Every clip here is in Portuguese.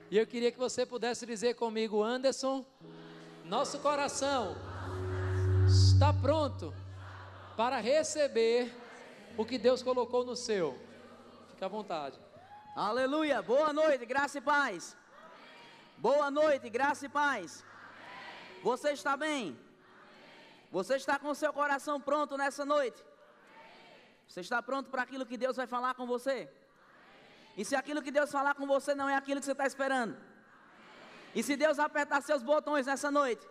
E eu queria que você pudesse dizer comigo: Anderson, nosso coração está pronto para receber o que Deus colocou no seu. Fique à vontade. Aleluia, boa noite, graça e paz. Boa noite, graça e paz. Você está bem? Você está com o seu coração pronto nessa noite? Você está pronto para aquilo que Deus vai falar com você? E se aquilo que Deus falar com você não é aquilo que você está esperando? E se Deus apertar seus botões nessa noite?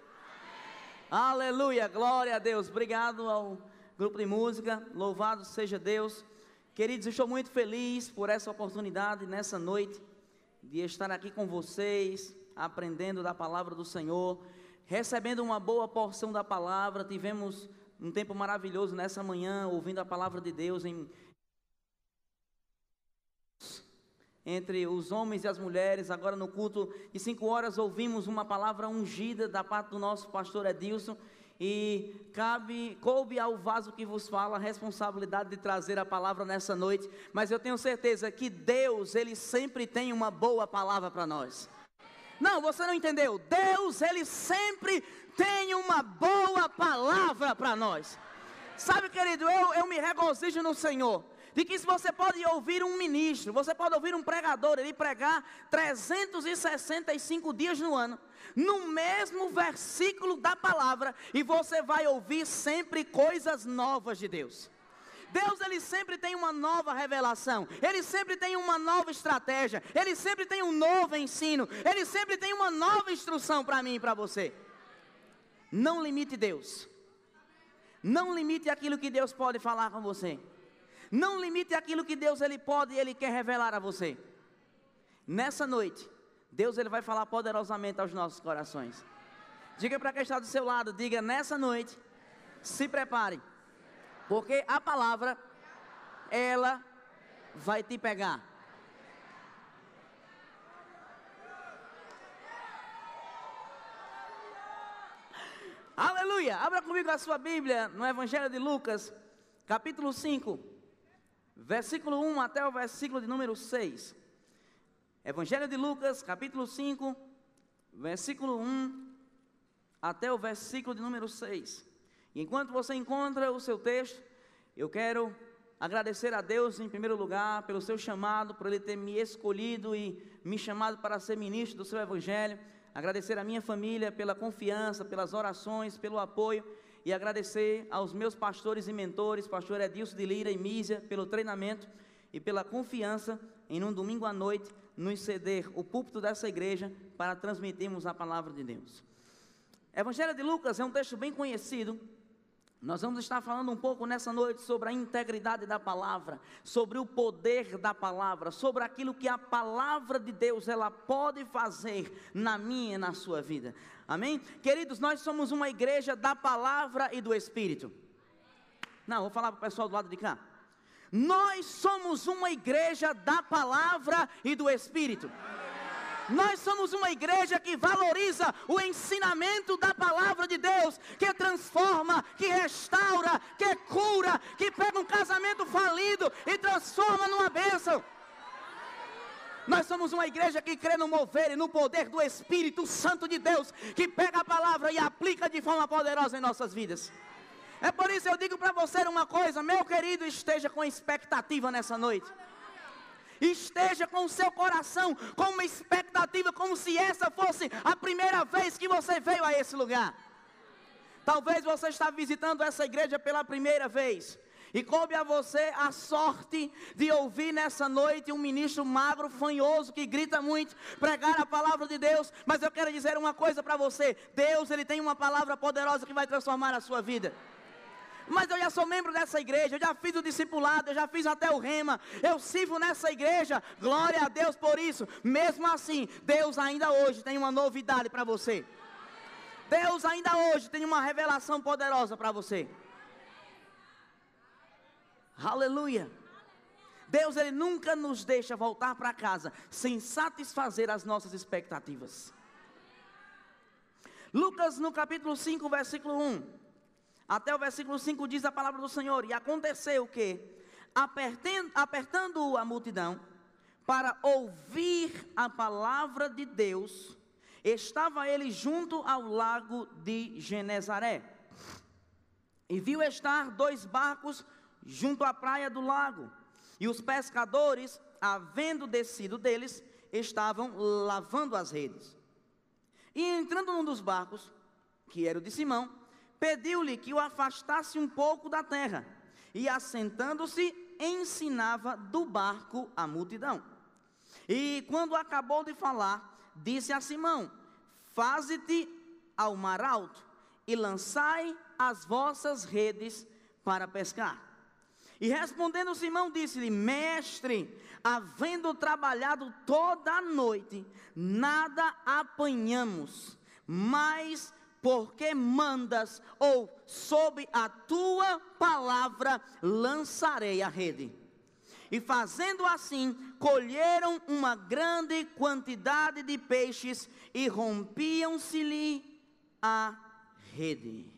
Aleluia, glória a Deus. Obrigado ao grupo de música, louvado seja Deus. Queridos, eu estou muito feliz por essa oportunidade nessa noite de estar aqui com vocês, aprendendo da palavra do Senhor, recebendo uma boa porção da palavra. Tivemos um tempo maravilhoso nessa manhã, ouvindo a palavra de Deus entre os homens e as mulheres. Agora no culto de 5 horas ouvimos uma palavra ungida da parte do nosso pastor Edilson. E coube ao vaso que vos fala a responsabilidade de trazer a palavra nessa noite. Mas eu tenho certeza que Deus, Ele sempre tem uma boa palavra para nós. Não, você não entendeu. Deus, Ele sempre tem uma boa palavra para nós. Sabe, querido, eu me regozijo no Senhor, de que se você pode ouvir um ministro, você pode ouvir um pregador, ele pregar 365 dias no ano, no mesmo versículo da palavra, e você vai ouvir sempre coisas novas de Deus. Deus, Ele sempre tem uma nova revelação, Ele sempre tem uma nova estratégia, Ele sempre tem um novo ensino, Ele sempre tem uma nova instrução para mim e para você. Não limite Deus, não limite aquilo que Deus pode falar com você, não limite aquilo que Deus Ele pode e Ele quer revelar a você. Nessa noite, Deus Ele vai falar poderosamente aos nossos corações. Diga para quem está do seu lado, diga: nessa noite, se prepare, porque a palavra, ela vai te pegar. Aleluia, abra comigo a sua Bíblia no Evangelho de Lucas, capítulo 5, versículo 1 até o versículo de número 6. Evangelho de Lucas, capítulo 5, versículo 1 até o versículo de número 6. E enquanto você encontra o seu texto, eu quero agradecer a Deus em primeiro lugar pelo seu chamado, por Ele ter me escolhido e me chamado para ser ministro do seu Evangelho. Agradecer a minha família pela confiança, pelas orações, pelo apoio. E agradecer aos meus pastores e mentores, pastor Edilson de Lira e Mísia, pelo treinamento e pela confiança em um domingo à noite nos ceder o púlpito dessa igreja para transmitirmos a palavra de Deus. Evangelho de Lucas é um texto bem conhecido. Nós vamos estar falando um pouco nessa noite sobre a integridade da palavra, sobre o poder da palavra, sobre aquilo que a palavra de Deus ela pode fazer na minha e na sua vida. Amém? Queridos, nós somos uma igreja da palavra e do Espírito. Não, vou falar para o pessoal do lado de cá. Nós somos uma igreja da palavra e do Espírito. Nós somos uma igreja que valoriza o ensinamento da palavra de Deus, que transforma, que restaura, que cura, que pega um casamento falido e transforma numa bênção. Nós somos uma igreja que crê no mover e no poder do Espírito Santo de Deus, que pega a palavra e aplica de forma poderosa em nossas vidas. É por isso eu digo para você uma coisa, meu querido, esteja com expectativa nessa noite. Esteja com o seu coração com uma expectativa, como se essa fosse a primeira vez que você veio a esse lugar. Talvez você está visitando essa igreja pela primeira vez, e coube a você a sorte de ouvir nessa noite um ministro magro, fanhoso, que grita muito, pregar a palavra de Deus. Mas eu quero dizer uma coisa para você: Deus Ele tem uma palavra poderosa que vai transformar a sua vida. Mas eu já sou membro dessa igreja, eu já fiz o discipulado, eu já fiz até o rema, eu sirvo nessa igreja, glória a Deus por isso. Mesmo assim, Deus ainda hoje tem uma novidade para você. Deus ainda hoje tem uma revelação poderosa para você. Aleluia. Deus Ele nunca nos deixa voltar para casa sem satisfazer as nossas expectativas. Lucas no capítulo 5, versículo 1. Até o versículo 5 diz a palavra do Senhor: e aconteceu que, apertando a multidão, para ouvir a palavra de Deus, estava ele junto ao lago de Genezaré. E viu estar 2 barcos junto à praia do lago. E os pescadores, havendo descido deles, estavam lavando as redes. E entrando num dos barcos, que era o de Simão, pediu-lhe que o afastasse um pouco da terra. E assentando-se, ensinava do barco a multidão. E quando acabou de falar, disse a Simão: faze-te ao mar alto e lançai as vossas redes para pescar. E respondendo Simão, disse-lhe: mestre, havendo trabalhado toda a noite, nada apanhamos, mas porque mandas, ou sob a tua palavra, lançarei a rede. E fazendo assim, colheram uma grande quantidade de peixes, e rompiam-se-lhe a rede.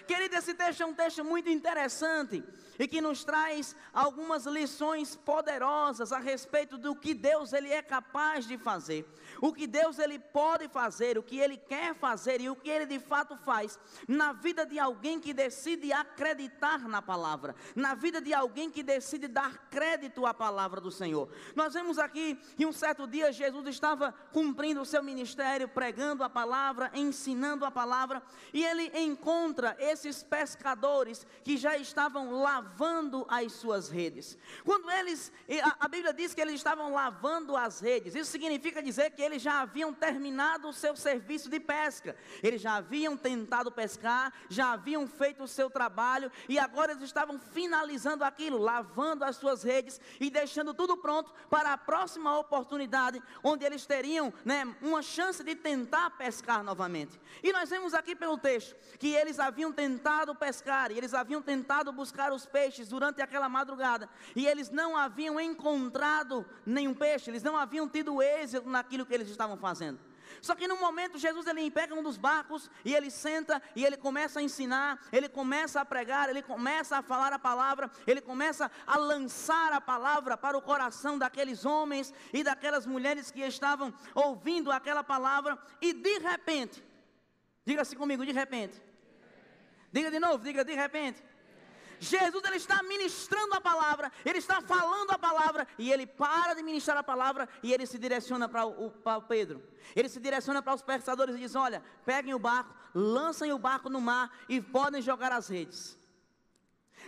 Querido, esse texto é um texto muito interessante e que nos traz algumas lições poderosas a respeito do que Deus ele é capaz de fazer, o que Deus ele pode fazer, o que ele quer fazer e o que ele de fato faz na vida de alguém que decide acreditar na palavra, na vida de alguém que decide dar crédito à palavra do Senhor. Nós vemos aqui que um certo dia Jesus estava cumprindo o seu ministério, pregando a palavra, ensinando a palavra, e ele encontra esses pescadores que já estavam lavando as suas redes. Quando eles, a Bíblia diz que eles estavam lavando as redes, isso significa dizer que eles já haviam terminado o seu serviço de pesca, eles já haviam tentado pescar, já haviam feito o seu trabalho, e agora eles estavam finalizando aquilo, lavando as suas redes e deixando tudo pronto para a próxima oportunidade, onde eles teriam, uma chance de tentar pescar novamente. E nós vemos aqui pelo texto, que eles haviam tentado pescar, e eles haviam tentado buscar os peixes durante aquela madrugada, e eles não haviam encontrado nenhum peixe, eles não haviam tido êxito naquilo que eles estavam fazendo. Só que no momento Jesus ele pega um dos barcos e ele senta e ele começa a ensinar, ele começa a pregar, ele começa a falar a palavra, ele começa a lançar a palavra para o coração daqueles homens e daquelas mulheres que estavam ouvindo aquela palavra, e de repente, diga assim comigo, de repente, diga de novo, diga de repente, Jesus ele está ministrando a palavra, ele está falando a palavra, e ele para de ministrar a palavra e ele se direciona para o Pedro, ele se direciona para os pescadores e diz: olha, peguem o barco, lancem o barco no mar e podem jogar as redes.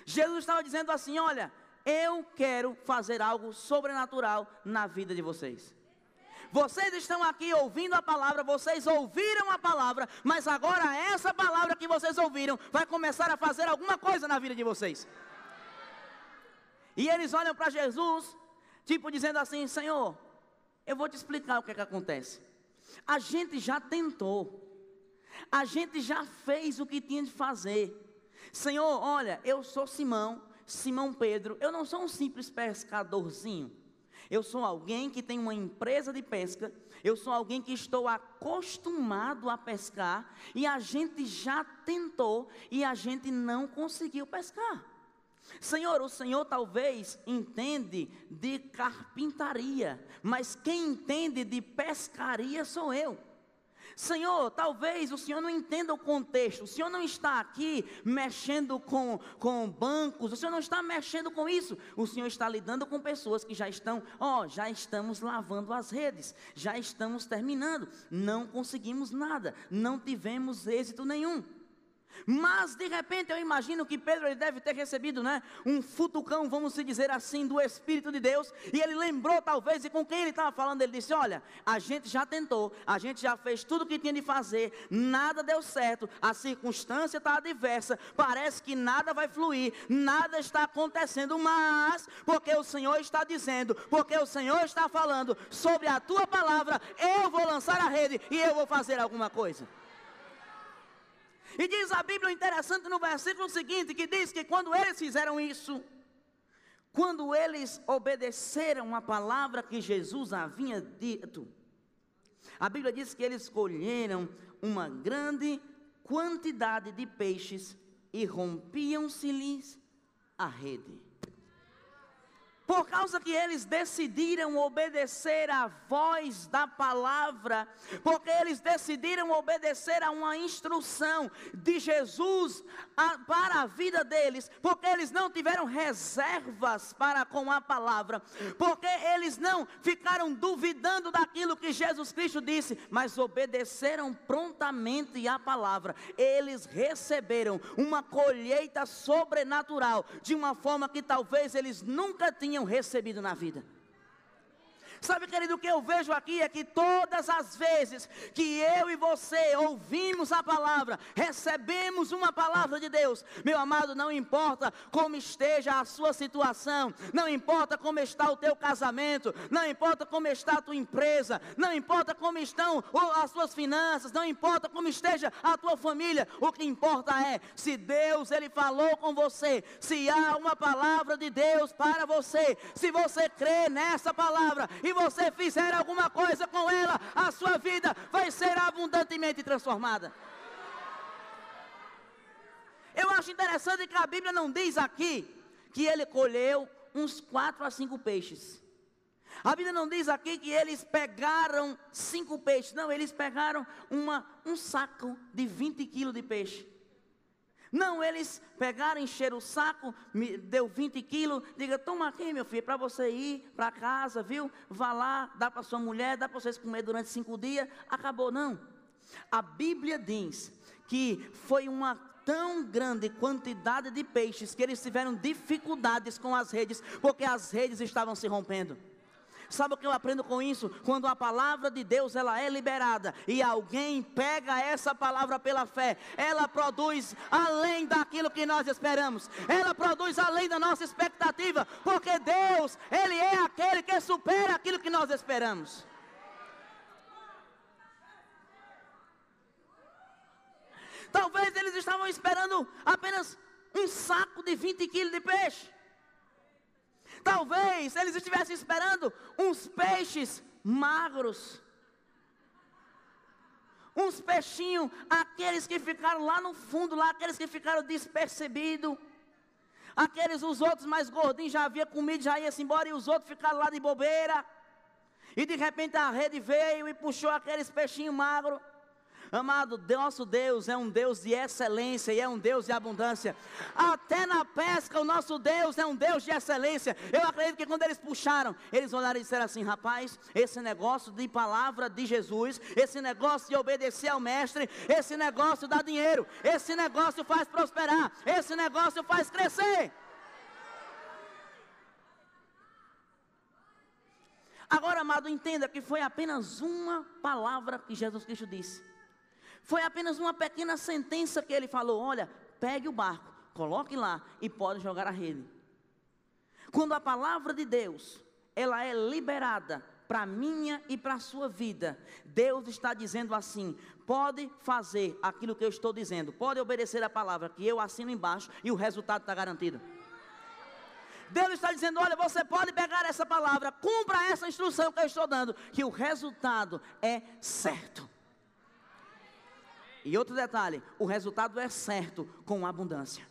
Jesus estava dizendo assim: olha, eu quero fazer algo sobrenatural na vida de vocês. Vocês estão aqui ouvindo a palavra, vocês ouviram a palavra, mas agora essa palavra que vocês ouviram vai começar a fazer alguma coisa na vida de vocês. E eles olham para Jesus, tipo dizendo assim: Senhor, eu vou te explicar o que é que acontece. A gente já tentou, a gente já fez o que tinha de fazer. Senhor, olha, eu sou Simão Pedro, eu não sou um simples pescadorzinho. Eu sou alguém que tem uma empresa de pesca, eu sou alguém que estou acostumado a pescar, e a gente já tentou e a gente não conseguiu pescar. Senhor, o Senhor talvez entende de carpintaria, mas quem entende de pescaria sou eu. Senhor, talvez o Senhor não entenda o contexto, o Senhor não está aqui mexendo com bancos, o Senhor não está mexendo com isso, o Senhor está lidando com pessoas que já estão, já estamos lavando as redes, já estamos terminando, não conseguimos nada, não tivemos êxito nenhum. Mas de repente eu imagino que Pedro ele deve ter recebido um futucão, vamos dizer assim, do Espírito de Deus, e ele lembrou talvez, e com quem ele estava falando, ele disse: olha, a gente já tentou, a gente já fez tudo o que tinha de fazer, nada deu certo, a circunstância está adversa, parece que nada vai fluir, nada está acontecendo, mas porque o Senhor está dizendo, porque o Senhor está falando sobre a tua palavra, eu vou lançar a rede e eu vou fazer alguma coisa. E diz a Bíblia interessante no versículo seguinte, que diz que quando eles fizeram isso, quando eles obedeceram a palavra que Jesus havia dito, a Bíblia diz que eles colheram uma grande quantidade de peixes e rompiam-se-lhes a rede. Por causa que eles decidiram obedecer à voz da palavra, porque eles decidiram obedecer a uma instrução de Jesus para a vida deles, porque eles não tiveram reservas para com a palavra, porque eles não ficaram duvidando daquilo que Jesus Cristo disse, mas obedeceram prontamente à palavra. Eles receberam uma colheita sobrenatural, de uma forma que talvez eles nunca tinham recebido na vida. Sabe, querido, o que eu vejo aqui é que todas as vezes que eu e você ouvimos a palavra, recebemos uma palavra de Deus, meu amado, não importa como esteja a sua situação, não importa como está o teu casamento, não importa como está a tua empresa, não importa como estão as tuas finanças, não importa como esteja a tua família, o que importa é, se Deus, Ele falou com você, se há uma palavra de Deus para você, se você crê nessa palavra, e você fizer alguma coisa com ela, a sua vida vai ser abundantemente transformada. Eu acho interessante que a Bíblia não diz aqui que ele colheu uns 4 a 5 peixes. A Bíblia não diz aqui que eles pegaram 5 peixes. Não, eles pegaram um saco de 20 quilos de peixe. Não, eles pegaram, encheram o saco, me deu 20 quilos, diga, toma aqui, meu filho, para você ir para casa, viu? Vá lá, dá para sua mulher, dá para vocês comer durante 5 dias, acabou, não. A Bíblia diz que foi uma tão grande quantidade de peixes, que eles tiveram dificuldades com as redes, porque as redes estavam se rompendo. Sabe o que eu aprendo com isso? Quando a palavra de Deus ela é liberada e alguém pega essa palavra pela fé, ela produz além daquilo que nós esperamos, ela produz além da nossa expectativa, porque Deus, Ele é aquele que supera aquilo que nós esperamos. Talvez eles estavam esperando apenas um saco de 20 quilos de peixe. Talvez eles estivessem esperando uns peixes magros, uns peixinhos, aqueles que ficaram lá no fundo, lá, aqueles que ficaram despercebidos, aqueles, os outros mais gordinhos já havia comido, já ia-se embora, e os outros ficaram lá de bobeira, e de repente a rede veio e puxou aqueles peixinhos magros. Amado, nosso Deus é um Deus de excelência e é um Deus de abundância. Até na pesca o nosso Deus é um Deus de excelência. Eu acredito que quando eles puxaram, eles olharam e disseram assim, rapaz, esse negócio de palavra de Jesus, esse negócio de obedecer ao mestre, esse negócio dá dinheiro, esse negócio faz prosperar, esse negócio faz crescer. Agora, amado, entenda que foi apenas uma palavra que Jesus Cristo disse. Foi apenas uma pequena sentença que ele falou, olha, pegue o barco, coloque lá e pode jogar a rede. Quando a palavra de Deus, ela é liberada para a minha e para a sua vida, Deus está dizendo assim, pode fazer aquilo que eu estou dizendo, pode obedecer a palavra que eu assino embaixo e o resultado está garantido. Deus está dizendo, olha, você pode pegar essa palavra, cumpra essa instrução que eu estou dando, que o resultado é certo. E outro detalhe, o resultado é certo com abundância.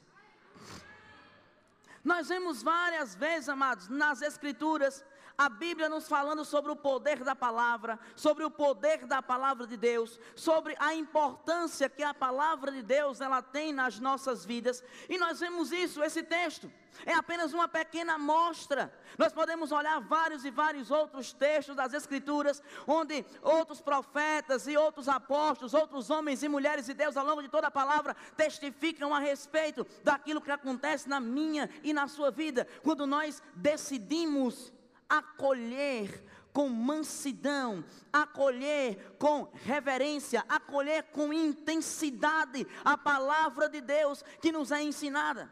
Nós vemos várias vezes, amados, nas Escrituras, a Bíblia nos falando sobre o poder da palavra, sobre o poder da palavra de Deus, sobre a importância que a palavra de Deus ela tem nas nossas vidas. E nós vemos isso, esse texto é apenas uma pequena amostra. Nós podemos olhar vários e vários outros textos das Escrituras, onde outros profetas e outros apóstolos, outros homens e mulheres de Deus ao longo de toda a palavra testificam a respeito daquilo que acontece na minha e na sua vida, quando nós decidimos acolher com mansidão, acolher com reverência, acolher com intensidade a palavra de Deus que nos é ensinada,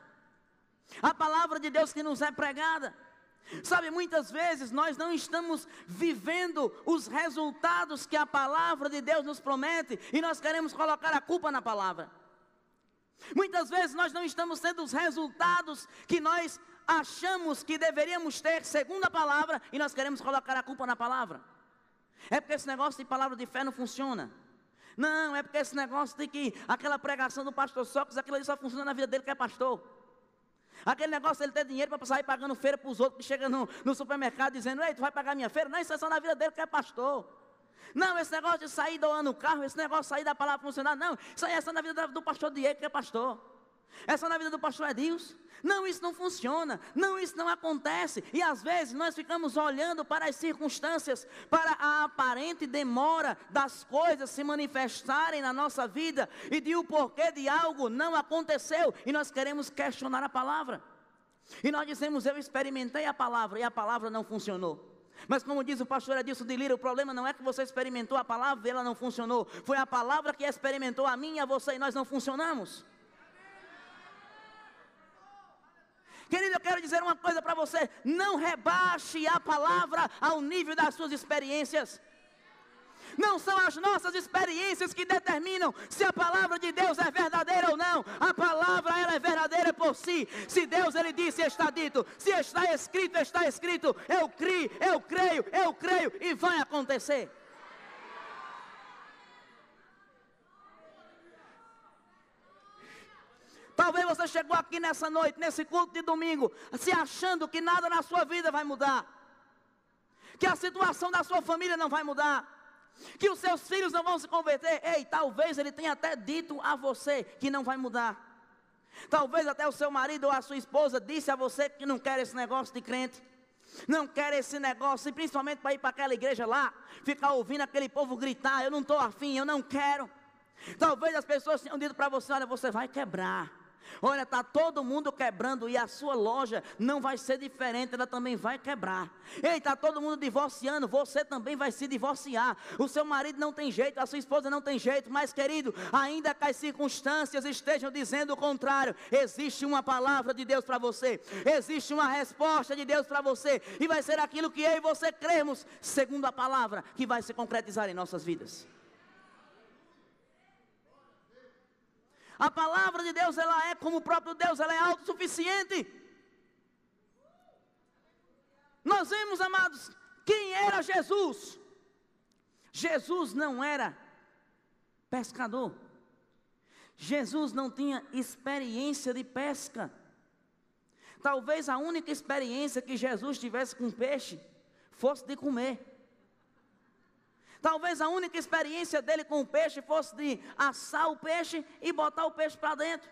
a palavra de Deus que nos é pregada. Sabe, muitas vezes nós não estamos vivendo os resultados que a palavra de Deus nos promete e nós queremos colocar a culpa na palavra. Muitas vezes nós não estamos tendo os resultados que nós achamos que deveríamos ter segundo a palavra e nós queremos colocar a culpa na palavra. É porque esse negócio de palavra de fé não funciona. Não, é porque esse negócio de que aquela pregação do pastor Sócrates, aquilo ali só funciona na vida dele que é pastor. Aquele negócio ele ter dinheiro para sair pagando feira para os outros que chegam no supermercado dizendo: ei, tu vai pagar minha feira? Não, isso é só na vida dele que é pastor. Não, esse negócio de sair doando o carro, esse negócio de sair da palavra funcionar, não, isso aí é só na vida do pastor Diego que é pastor. É só na vida do pastor Edilson. Não, isso não funciona. Não, isso não acontece. E às vezes nós ficamos olhando para as circunstâncias, para a aparente demora das coisas se manifestarem na nossa vida e de o porquê de algo não aconteceu. E nós queremos questionar a palavra. E nós dizemos: eu experimentei a palavra e a palavra não funcionou. Mas como diz o pastor Edilson de Lira, o problema não é que você experimentou a palavra e ela não funcionou. Foi a palavra que experimentou a mim e a você e nós não funcionamos. Querido, eu quero dizer uma coisa para você: não rebaixe a palavra ao nível das suas experiências. Não são as nossas experiências que determinam se a palavra de Deus é verdadeira ou não. A palavra, ela é verdadeira por si. Se Deus, ele disse, está dito. Se está escrito, está escrito. Eu creio e vai acontecer. Talvez você chegou aqui nessa noite, nesse culto de domingo, se achando que nada na sua vida vai mudar, que a situação da sua família não vai mudar, que os seus filhos não vão se converter. Ei, talvez ele tenha até dito a você que não vai mudar. Talvez até o seu marido ou a sua esposa disse a você que não quer esse negócio de crente, não quer esse negócio, e principalmente para ir para aquela igreja lá, ficar ouvindo aquele povo gritar: eu não estou afim, eu não quero. Talvez as pessoas tenham dito para você: olha, você vai quebrar. Olha, está todo mundo quebrando e a sua loja não vai ser diferente, ela também vai quebrar. Ei, está todo mundo divorciando, você também vai se divorciar. O seu marido não tem jeito, a sua esposa não tem jeito. Mas querido, ainda que as circunstâncias estejam dizendo o contrário, existe uma palavra de Deus para você. Existe uma resposta de Deus para você. E vai ser aquilo que eu e você cremos, segundo a palavra, que vai se concretizar em nossas vidas. A palavra de Deus, ela é como o próprio Deus, ela é autossuficiente. Nós vemos, amados, quem era Jesus. Jesus não era pescador. Jesus não tinha experiência de pesca. Talvez a única experiência que Jesus tivesse com peixe fosse de comer. Talvez a única experiência dele com o peixe fosse de assar o peixe e botar o peixe para dentro.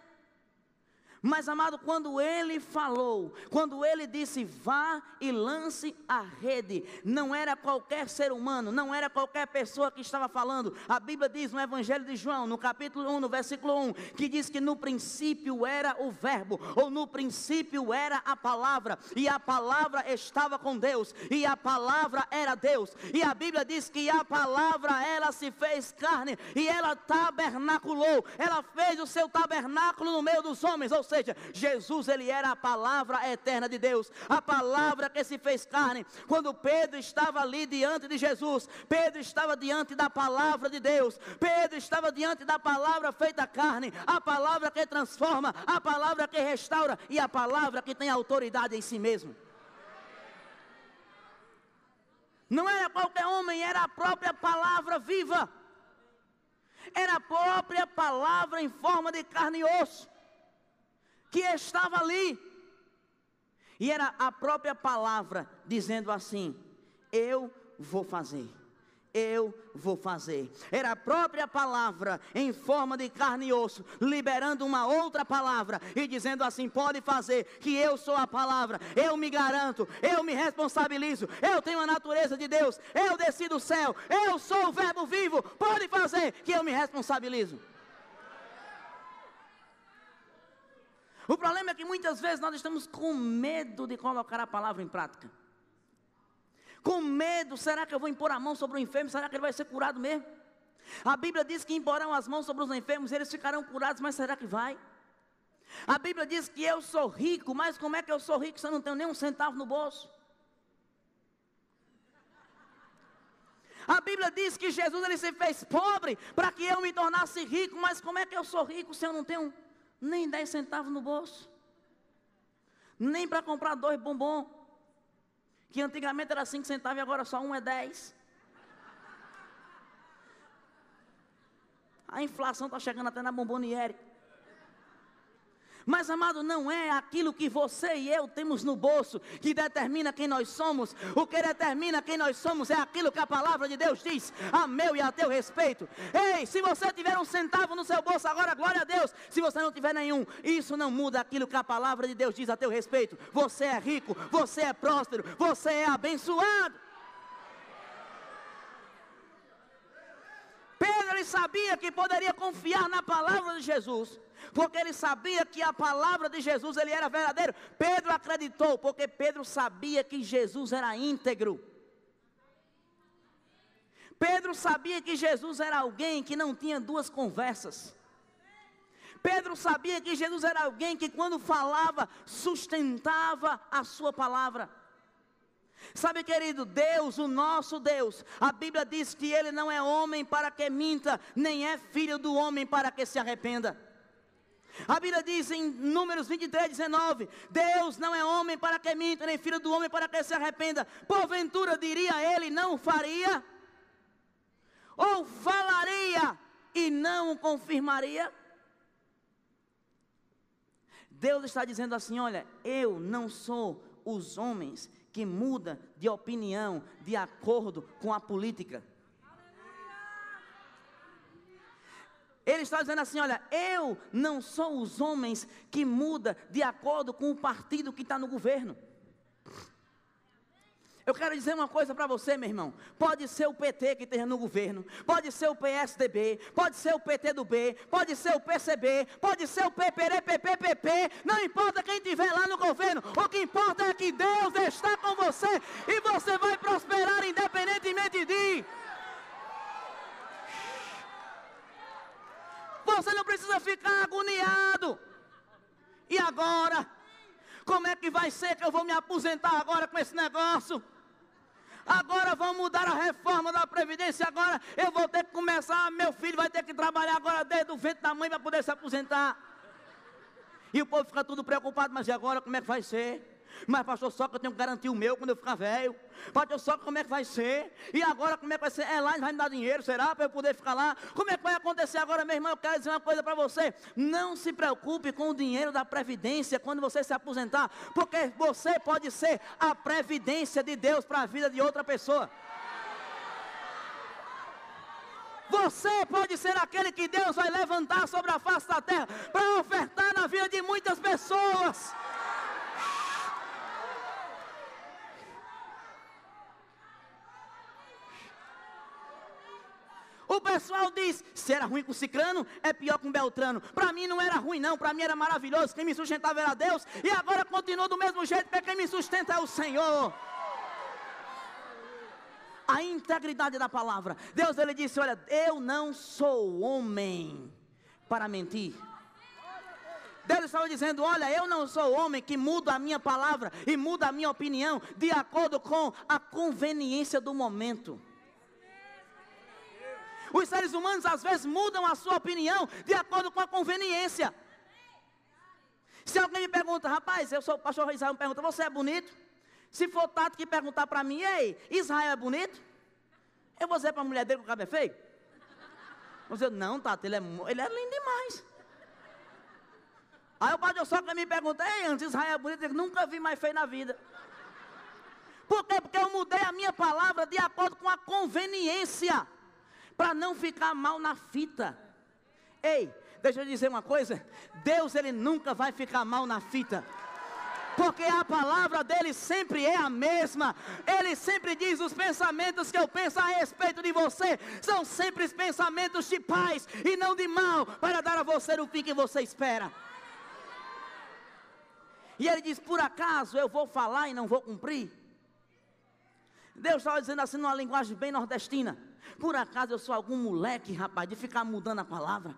Mas, amado, quando ele falou, quando ele disse: vá e lance a rede, não era qualquer ser humano, não era qualquer pessoa que estava falando. A Bíblia diz no Evangelho de João, no capítulo 1, no versículo 1, que diz que no princípio era o verbo, ou no princípio era a palavra, e a palavra estava com Deus, e a palavra era Deus. E a Bíblia diz que a palavra, ela se fez carne, e ela tabernaculou, ela fez o seu tabernáculo no meio dos homens. Ou seja, Jesus, ele era a palavra eterna de Deus, a palavra que se fez carne. Quando Pedro estava ali diante de Jesus, Pedro estava diante da palavra de Deus, Pedro estava diante da palavra feita carne, a palavra que transforma, a palavra que restaura e a palavra que tem autoridade em si mesmo. Não era qualquer homem, era a própria palavra viva, era a própria palavra em forma de carne e osso que estava ali, e era a própria palavra dizendo assim: eu vou fazer, eu vou fazer. Era a própria palavra em forma de carne e osso, liberando uma outra palavra e dizendo assim: pode fazer, que eu sou a palavra, eu me garanto, eu me responsabilizo, eu tenho a natureza de Deus, eu desci do céu, eu sou o verbo vivo, pode fazer, que eu me responsabilizo. O problema é que muitas vezes nós estamos com medo de colocar a palavra em prática. Com medo: será que eu vou impor a mão sobre o enfermo? Será que ele vai ser curado mesmo? A Bíblia diz que imporão as mãos sobre os enfermos e eles ficarão curados, mas será que vai? A Bíblia diz que eu sou rico, mas como é que eu sou rico se eu não tenho nem um centavo no bolso? A Bíblia diz que Jesus, ele se fez pobre para que eu me tornasse rico, mas como é que eu sou rico se eu não tenho nem 10 centavos no bolso, nem para comprar 2 bombom, que antigamente era 5 centavos e agora só um é 10. A inflação está chegando até na bomboniere. Mas, amado, não é aquilo que você e eu temos no bolso que determina quem nós somos. O que determina quem nós somos é aquilo que a palavra de Deus diz a meu e a teu respeito. Ei, se você tiver um centavo no seu bolso agora, glória a Deus. Se você não tiver nenhum, isso não muda aquilo que a palavra de Deus diz a teu respeito. Você é rico, você é próspero, você é abençoado. Pedro, ele sabia que poderia confiar na palavra de Jesus, porque ele sabia que a palavra de Jesus, ele era verdadeiro. Pedro acreditou, porque Pedro sabia que Jesus era íntegro. Pedro sabia que Jesus era alguém que não tinha duas conversas. Pedro sabia que Jesus era alguém que quando falava, sustentava a sua palavra. Sabe, querido, Deus, o nosso Deus, a Bíblia diz que Ele não é homem para que minta, nem é filho do homem para que se arrependa. A Bíblia diz em Números 23, 19, Deus não é homem para que minta, nem filho do homem para que se arrependa. Porventura diria Ele, não faria? Ou falaria e não o confirmaria? Deus está dizendo assim, olha, eu não sou os homens que mudam de opinião de acordo com a política. Ele está dizendo assim, olha, eu não sou os homens que mudam de acordo com o partido que está no governo. Eu quero dizer uma coisa para você, meu irmão. Pode ser o PT que esteja no governo, pode ser o PSDB, pode ser o PT do B, pode ser o PCB, pode ser o PPP, não importa quem estiver lá no governo, o que importa é que Deus está com você e você vai prosperar independentemente de... Você não precisa ficar agoniado. E agora? Como é que vai ser que eu vou me aposentar agora com esse negócio? Agora vão mudar a reforma da Previdência. Agora eu vou ter que começar. Meu filho vai ter que trabalhar agora desde o ventre da mãe para poder se aposentar. E o povo fica tudo preocupado. Mas e agora como é que vai ser? Mas pastor, só que eu tenho que garantir o meu quando eu ficar velho. Pastor, só que como é que vai ser? E agora como é que vai ser? É lá, vai me dar dinheiro, será? Para eu poder ficar lá? Como é que vai acontecer agora, meu irmão? Eu quero dizer uma coisa para você. Não se preocupe com o dinheiro da Previdência quando você se aposentar. Porque você pode ser a previdência de Deus para a vida de outra pessoa. Você pode ser aquele que Deus vai levantar sobre a face da terra para ofertar na vida de muitas pessoas. O pessoal diz, se era ruim com o ciclano, é pior com o beltrano. Para mim não era ruim não, para mim era maravilhoso. Quem me sustentava era Deus, e agora continua do mesmo jeito, porque quem me sustenta é o Senhor. A integridade da palavra. Deus, ele disse, olha, eu não sou homem para mentir. Deus estava dizendo, olha, eu não sou homem que muda a minha palavra e muda a minha opinião de acordo com a conveniência do momento. Os seres humanos às vezes mudam a sua opinião de acordo com a conveniência. Se alguém me pergunta, rapaz, eu sou o pastor Israel, me pergunta, você é bonito? Se for Tato que perguntar para mim, ei, Israel é bonito? Eu vou dizer para a mulher dele que o cabelo é feio? Vou dizer, não, Tato, ele é lindo demais. Aí o pastor só que me pergunta, ei, antes Israel é bonito? Eu digo, nunca vi mais feio na vida. Por quê? Porque eu mudei a minha palavra de acordo com a conveniência. Para não ficar mal na fita. Ei, deixa eu dizer uma coisa. Deus, ele nunca vai ficar mal na fita. Porque a palavra dele sempre é a mesma. Ele sempre diz, os pensamentos que eu penso a respeito de você são sempre pensamentos de paz e não de mal, para dar a você o fim que você espera. E ele diz, por acaso eu vou falar e não vou cumprir? Deus estava dizendo assim numa linguagem bem nordestina. Por acaso eu sou algum moleque, rapaz, de ficar mudando a palavra?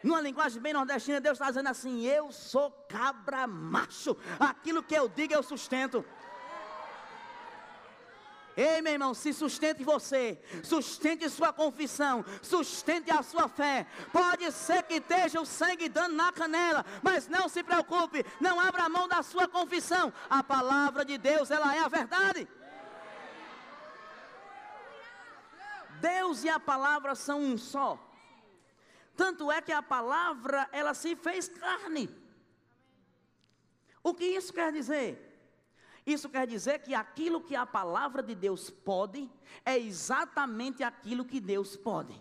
Numa linguagem bem nordestina, Deus está dizendo assim, eu sou cabra macho, aquilo que eu digo eu sustento. Ei, meu irmão, se sustente você, sustente sua confissão, sustente a sua fé. Pode ser que esteja o sangue dando na canela, mas não se preocupe, não abra a mão da sua confissão. A palavra de Deus, ela é a verdade. Deus e a palavra são um só. Tanto é que a palavra, ela se fez carne. O que isso quer dizer? Isso quer dizer que aquilo que a palavra de Deus pode, é exatamente aquilo que Deus pode.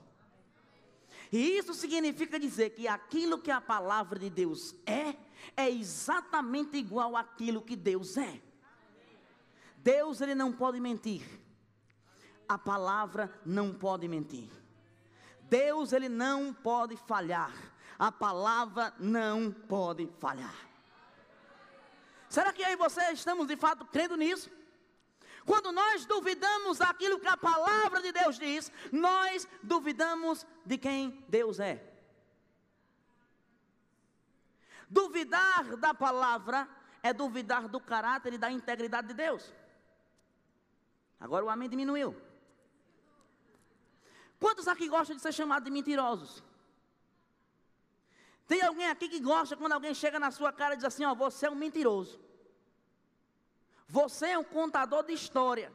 E isso significa dizer que aquilo que a palavra de Deus é exatamente igual àquilo que Deus é. Deus, ele não pode mentir. A palavra não pode mentir. Deus, ele não pode falhar. A palavra não pode falhar. Será que eu e você estamos de fato crendo nisso? Quando nós duvidamos daquilo que a palavra de Deus diz, nós duvidamos de quem Deus é. Duvidar da palavra é duvidar do caráter e da integridade de Deus. Agora o amém diminuiu. Quantos aqui gostam de ser chamados de mentirosos? Tem alguém aqui que gosta quando alguém chega na sua cara e diz assim, ó, você é um mentiroso. Você é um contador de história.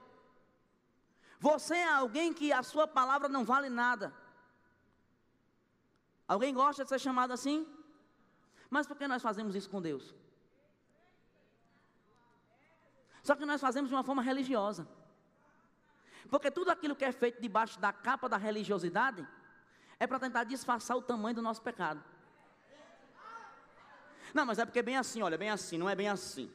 Você é alguém que a sua palavra não vale nada. Alguém gosta de ser chamado assim? Mas por que nós fazemos isso com Deus? Só que nós fazemos de uma forma religiosa. Porque tudo aquilo que é feito debaixo da capa da religiosidade é para tentar disfarçar o tamanho do nosso pecado. Não, mas é porque é bem assim, olha, bem assim, não é bem assim.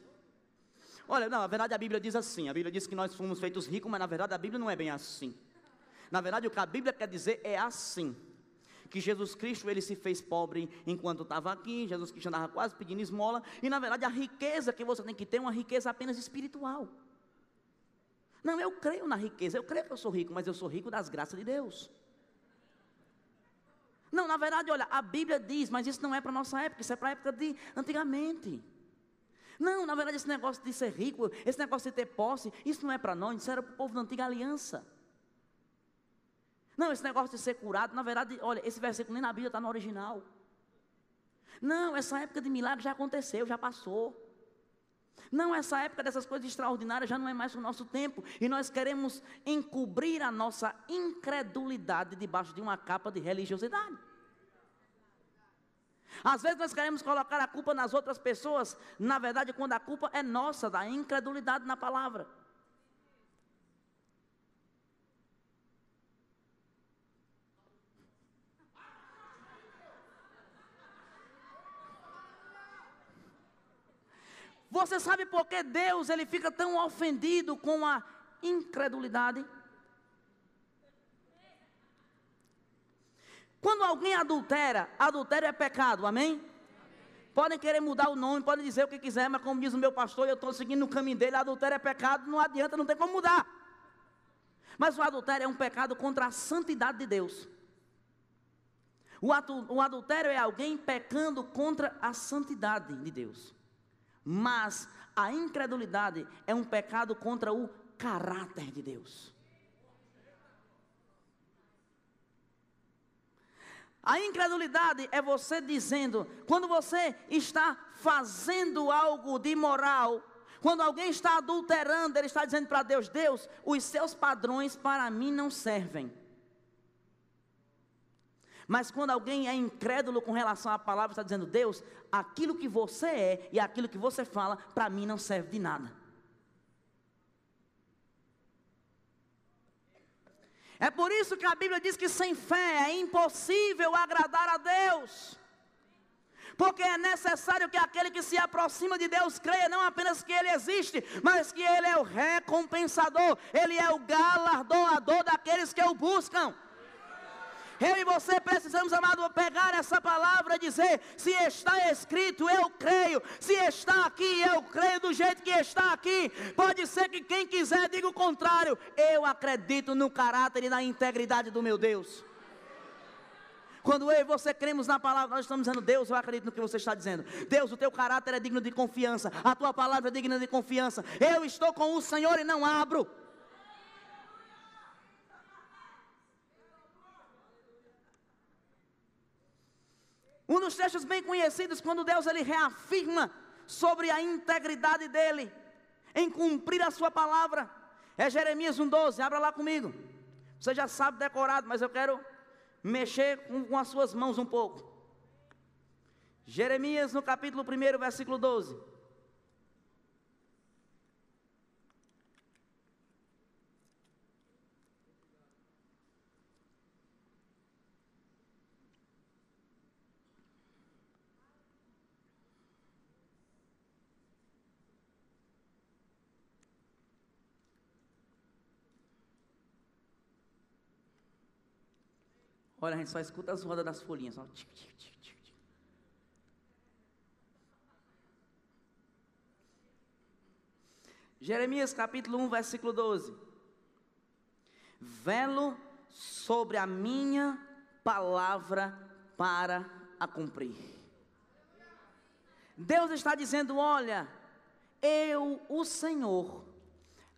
Olha, não, na verdade a Bíblia diz assim, a Bíblia diz que nós fomos feitos ricos, mas na verdade a Bíblia não é bem assim. Na verdade o que a Bíblia quer dizer é assim, que Jesus Cristo, ele se fez pobre enquanto estava aqui, Jesus Cristo andava quase pedindo esmola, e na verdade a riqueza que você tem que ter é uma riqueza apenas espiritual. Não, eu creio na riqueza, eu creio que eu sou rico, mas eu sou rico das graças de Deus. Não, na verdade, olha, a Bíblia diz, mas isso não é para a nossa época, isso é para a época de antigamente. Não, na verdade, esse negócio de ser rico, esse negócio de ter posse, isso não é para nós, isso era para o povo da antiga aliança. Não, esse negócio de ser curado, na verdade, olha, esse versículo nem na Bíblia está no original. Não, essa época de milagre já aconteceu, já passou. Não, essa época dessas coisas extraordinárias já não é mais o nosso tempo. E nós queremos encobrir a nossa incredulidade debaixo de uma capa de religiosidade. Às vezes nós queremos colocar a culpa nas outras pessoas, na verdade quando a culpa é nossa, da incredulidade na palavra. Você sabe por que Deus ele fica tão ofendido com a incredulidade? Quando alguém adultera, adultério é pecado, amém? Podem querer mudar o nome, podem dizer o que quiser, mas como diz o meu pastor, eu estou seguindo o caminho dele, adultério é pecado, não adianta, não tem como mudar. Mas o adultério é um pecado contra a santidade de Deus. O adultério é alguém pecando contra a santidade de Deus. Mas a incredulidade é um pecado contra o caráter de Deus. A incredulidade é você dizendo, quando você está fazendo algo de imoral, quando alguém está adulterando, ele está dizendo para Deus, Deus, os seus padrões para mim não servem. Mas quando alguém é incrédulo com relação à palavra, está dizendo, Deus, aquilo que você é e aquilo que você fala, para mim não serve de nada. É por isso que a Bíblia diz que sem fé é impossível agradar a Deus. Porque é necessário que aquele que se aproxima de Deus creia, não apenas que Ele existe, mas que Ele é o recompensador, Ele é o galardoador daqueles que o buscam. Eu e você precisamos, amado, pegar essa palavra e dizer, se está escrito, eu creio. Se está aqui, eu creio do jeito que está aqui. Pode ser que quem quiser diga o contrário. Eu acredito no caráter e na integridade do meu Deus. Quando eu e você cremos na palavra, nós estamos dizendo, Deus, eu acredito no que você está dizendo. Deus, o teu caráter é digno de confiança. A tua palavra é digna de confiança. Eu estou com o Senhor e não abro. Um dos textos bem conhecidos, quando Deus ele reafirma sobre a integridade dele, em cumprir a sua palavra, é Jeremias 1,12, abra lá comigo. Você já sabe decorado, mas eu quero mexer com as suas mãos um pouco. Jeremias no capítulo 1, versículo 12. Olha, a gente só escuta as rodas das folhinhas. Só. Tic, tic, tic, tic, tic. Jeremias capítulo 1, versículo 12. Velo sobre a minha palavra para a cumprir. Deus está dizendo, olha, eu, o Senhor,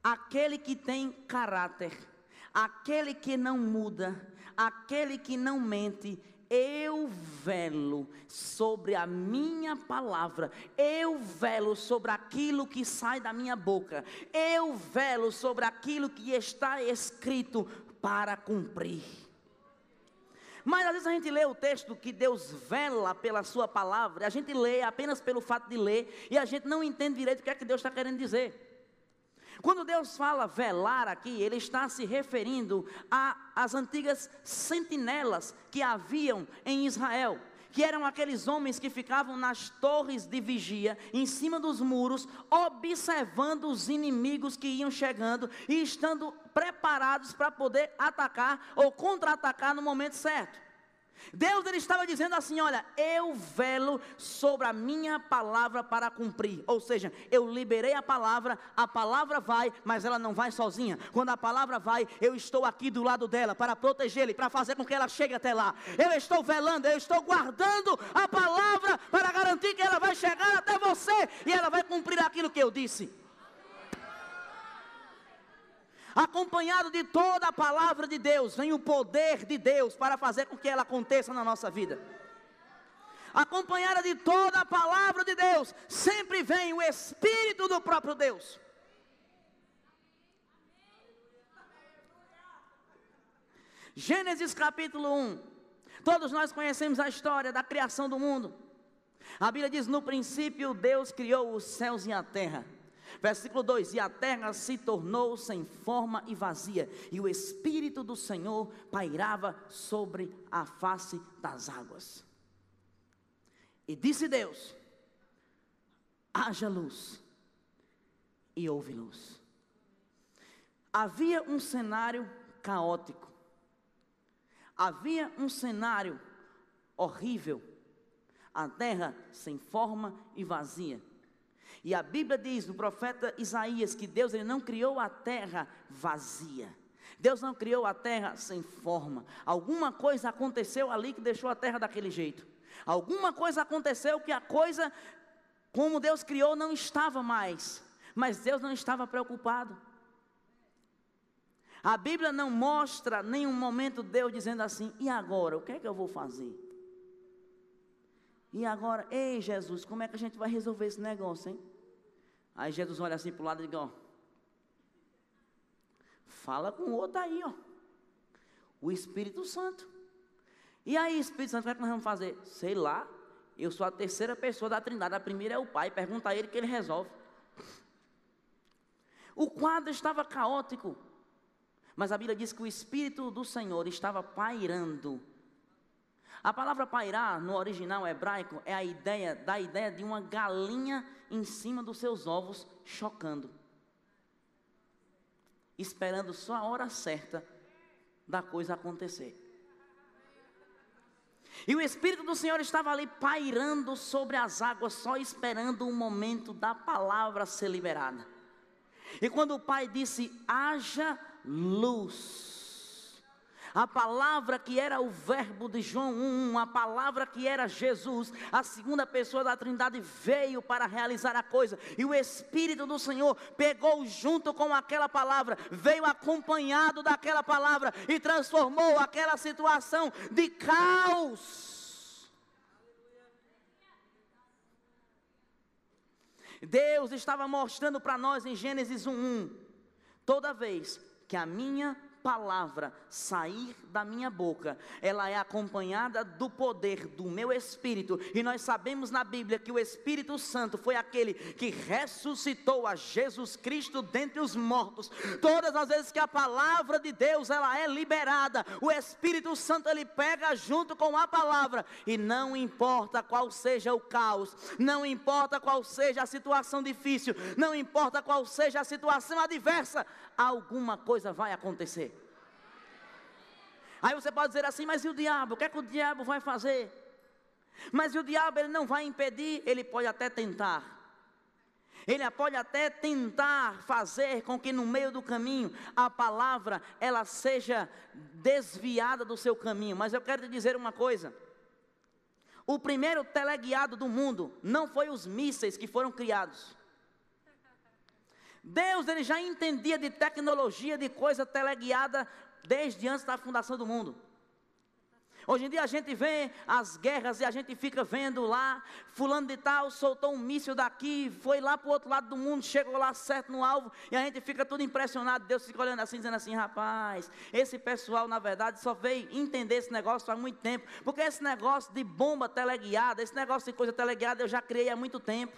aquele que tem caráter, aquele que não muda, aquele que não mente, eu velo sobre a minha palavra, eu velo sobre aquilo que sai da minha boca, eu velo sobre aquilo que está escrito para cumprir. Mas às vezes a gente lê o texto que Deus vela pela sua palavra, a gente lê apenas pelo fato de ler, e a gente não entende direito o que é que Deus está querendo dizer. Quando Deus fala velar aqui, Ele está se referindo às antigas sentinelas que haviam em Israel, que eram aqueles homens que ficavam nas torres de vigia, em cima dos muros, observando os inimigos que iam chegando e estando preparados para poder atacar ou contra-atacar no momento certo. Deus, ele estava dizendo assim, olha, eu velo sobre a minha palavra para cumprir, ou seja, eu liberei a palavra vai, mas ela não vai sozinha. Quando a palavra vai, eu estou aqui do lado dela, para protegê-la, para fazer com que ela chegue até lá. Eu estou velando, eu estou guardando a palavra, para garantir que ela vai chegar até você, e ela vai cumprir aquilo que eu disse. Acompanhado de toda a palavra de Deus, vem o poder de Deus para fazer com que ela aconteça na nossa vida. Acompanhada de toda a palavra de Deus, sempre vem o Espírito do próprio Deus. Gênesis capítulo 1. Todos nós conhecemos a história da criação do mundo. A Bíblia diz, no princípio Deus criou os céus e a terra. Versículo 2, e a terra se tornou sem forma e vazia, e o Espírito do Senhor pairava sobre a face das águas. E disse Deus, haja luz, e houve luz. Havia um cenário caótico, havia um cenário horrível, a terra sem forma e vazia. E a Bíblia diz no profeta Isaías que Deus, ele não criou a terra vazia. Deus não criou a terra sem forma. Alguma coisa aconteceu ali que deixou a terra daquele jeito. Alguma coisa aconteceu que a coisa, como Deus criou, não estava mais. Mas Deus não estava preocupado. A Bíblia não mostra nenhum momento Deus dizendo assim, e agora, o que é que eu vou fazer? E agora, ei Jesus, como é que a gente vai resolver esse negócio, hein? Aí Jesus olha assim para o lado e diz, ó, fala com o outro aí, ó, o Espírito Santo. E aí, Espírito Santo, o que é que nós vamos fazer? Sei lá, eu sou a terceira pessoa da Trindade, a primeira é o Pai, pergunta a Ele que Ele resolve. O quadro estava caótico, mas a Bíblia diz que o Espírito do Senhor estava pairando. A palavra pairar, no original hebraico, é a ideia de uma galinha em cima dos seus ovos, chocando. Esperando só a hora certa da coisa acontecer. E o Espírito do Senhor estava ali pairando sobre as águas, só esperando o momento da palavra ser liberada. E quando o Pai disse, haja luz, a palavra que era o verbo de João 1, a palavra que era Jesus, a segunda pessoa da Trindade veio para realizar a coisa, e o Espírito do Senhor pegou junto com aquela palavra, veio acompanhado daquela palavra, e transformou aquela situação de caos. Deus estava mostrando para nós em Gênesis 1:1, toda vez que a minha palavra sair da minha boca, ela é acompanhada do poder do meu Espírito, e nós sabemos na Bíblia que o Espírito Santo foi aquele que ressuscitou a Jesus Cristo dentre os mortos. Todas as vezes que a palavra de Deus ela é liberada, o Espírito Santo ele pega junto com a palavra, e não importa qual seja o caos, não importa qual seja a situação difícil, não importa qual seja a situação adversa, alguma coisa vai acontecer. Aí você pode dizer assim, mas e o diabo? O que é que o diabo vai fazer? Mas o diabo, ele não vai impedir, ele pode até tentar. Ele pode até tentar fazer com que no meio do caminho a palavra ela seja desviada do seu caminho. Mas eu quero te dizer uma coisa. O primeiro teleguiado do mundo não foi os mísseis que foram criados. Deus, ele já entendia de tecnologia, de coisa teleguiada desde antes da fundação do mundo. Hoje em dia a gente vê as guerras e a gente fica vendo lá, fulano de tal soltou um míssil daqui, foi lá para o outro lado do mundo, chegou lá certo no alvo, e a gente fica tudo impressionado. Deus fica olhando assim, dizendo assim, rapaz, esse pessoal na verdade só veio entender esse negócio faz muito tempo, porque esse negócio de bomba teleguiada, esse negócio de coisa teleguiada eu já criei há muito tempo.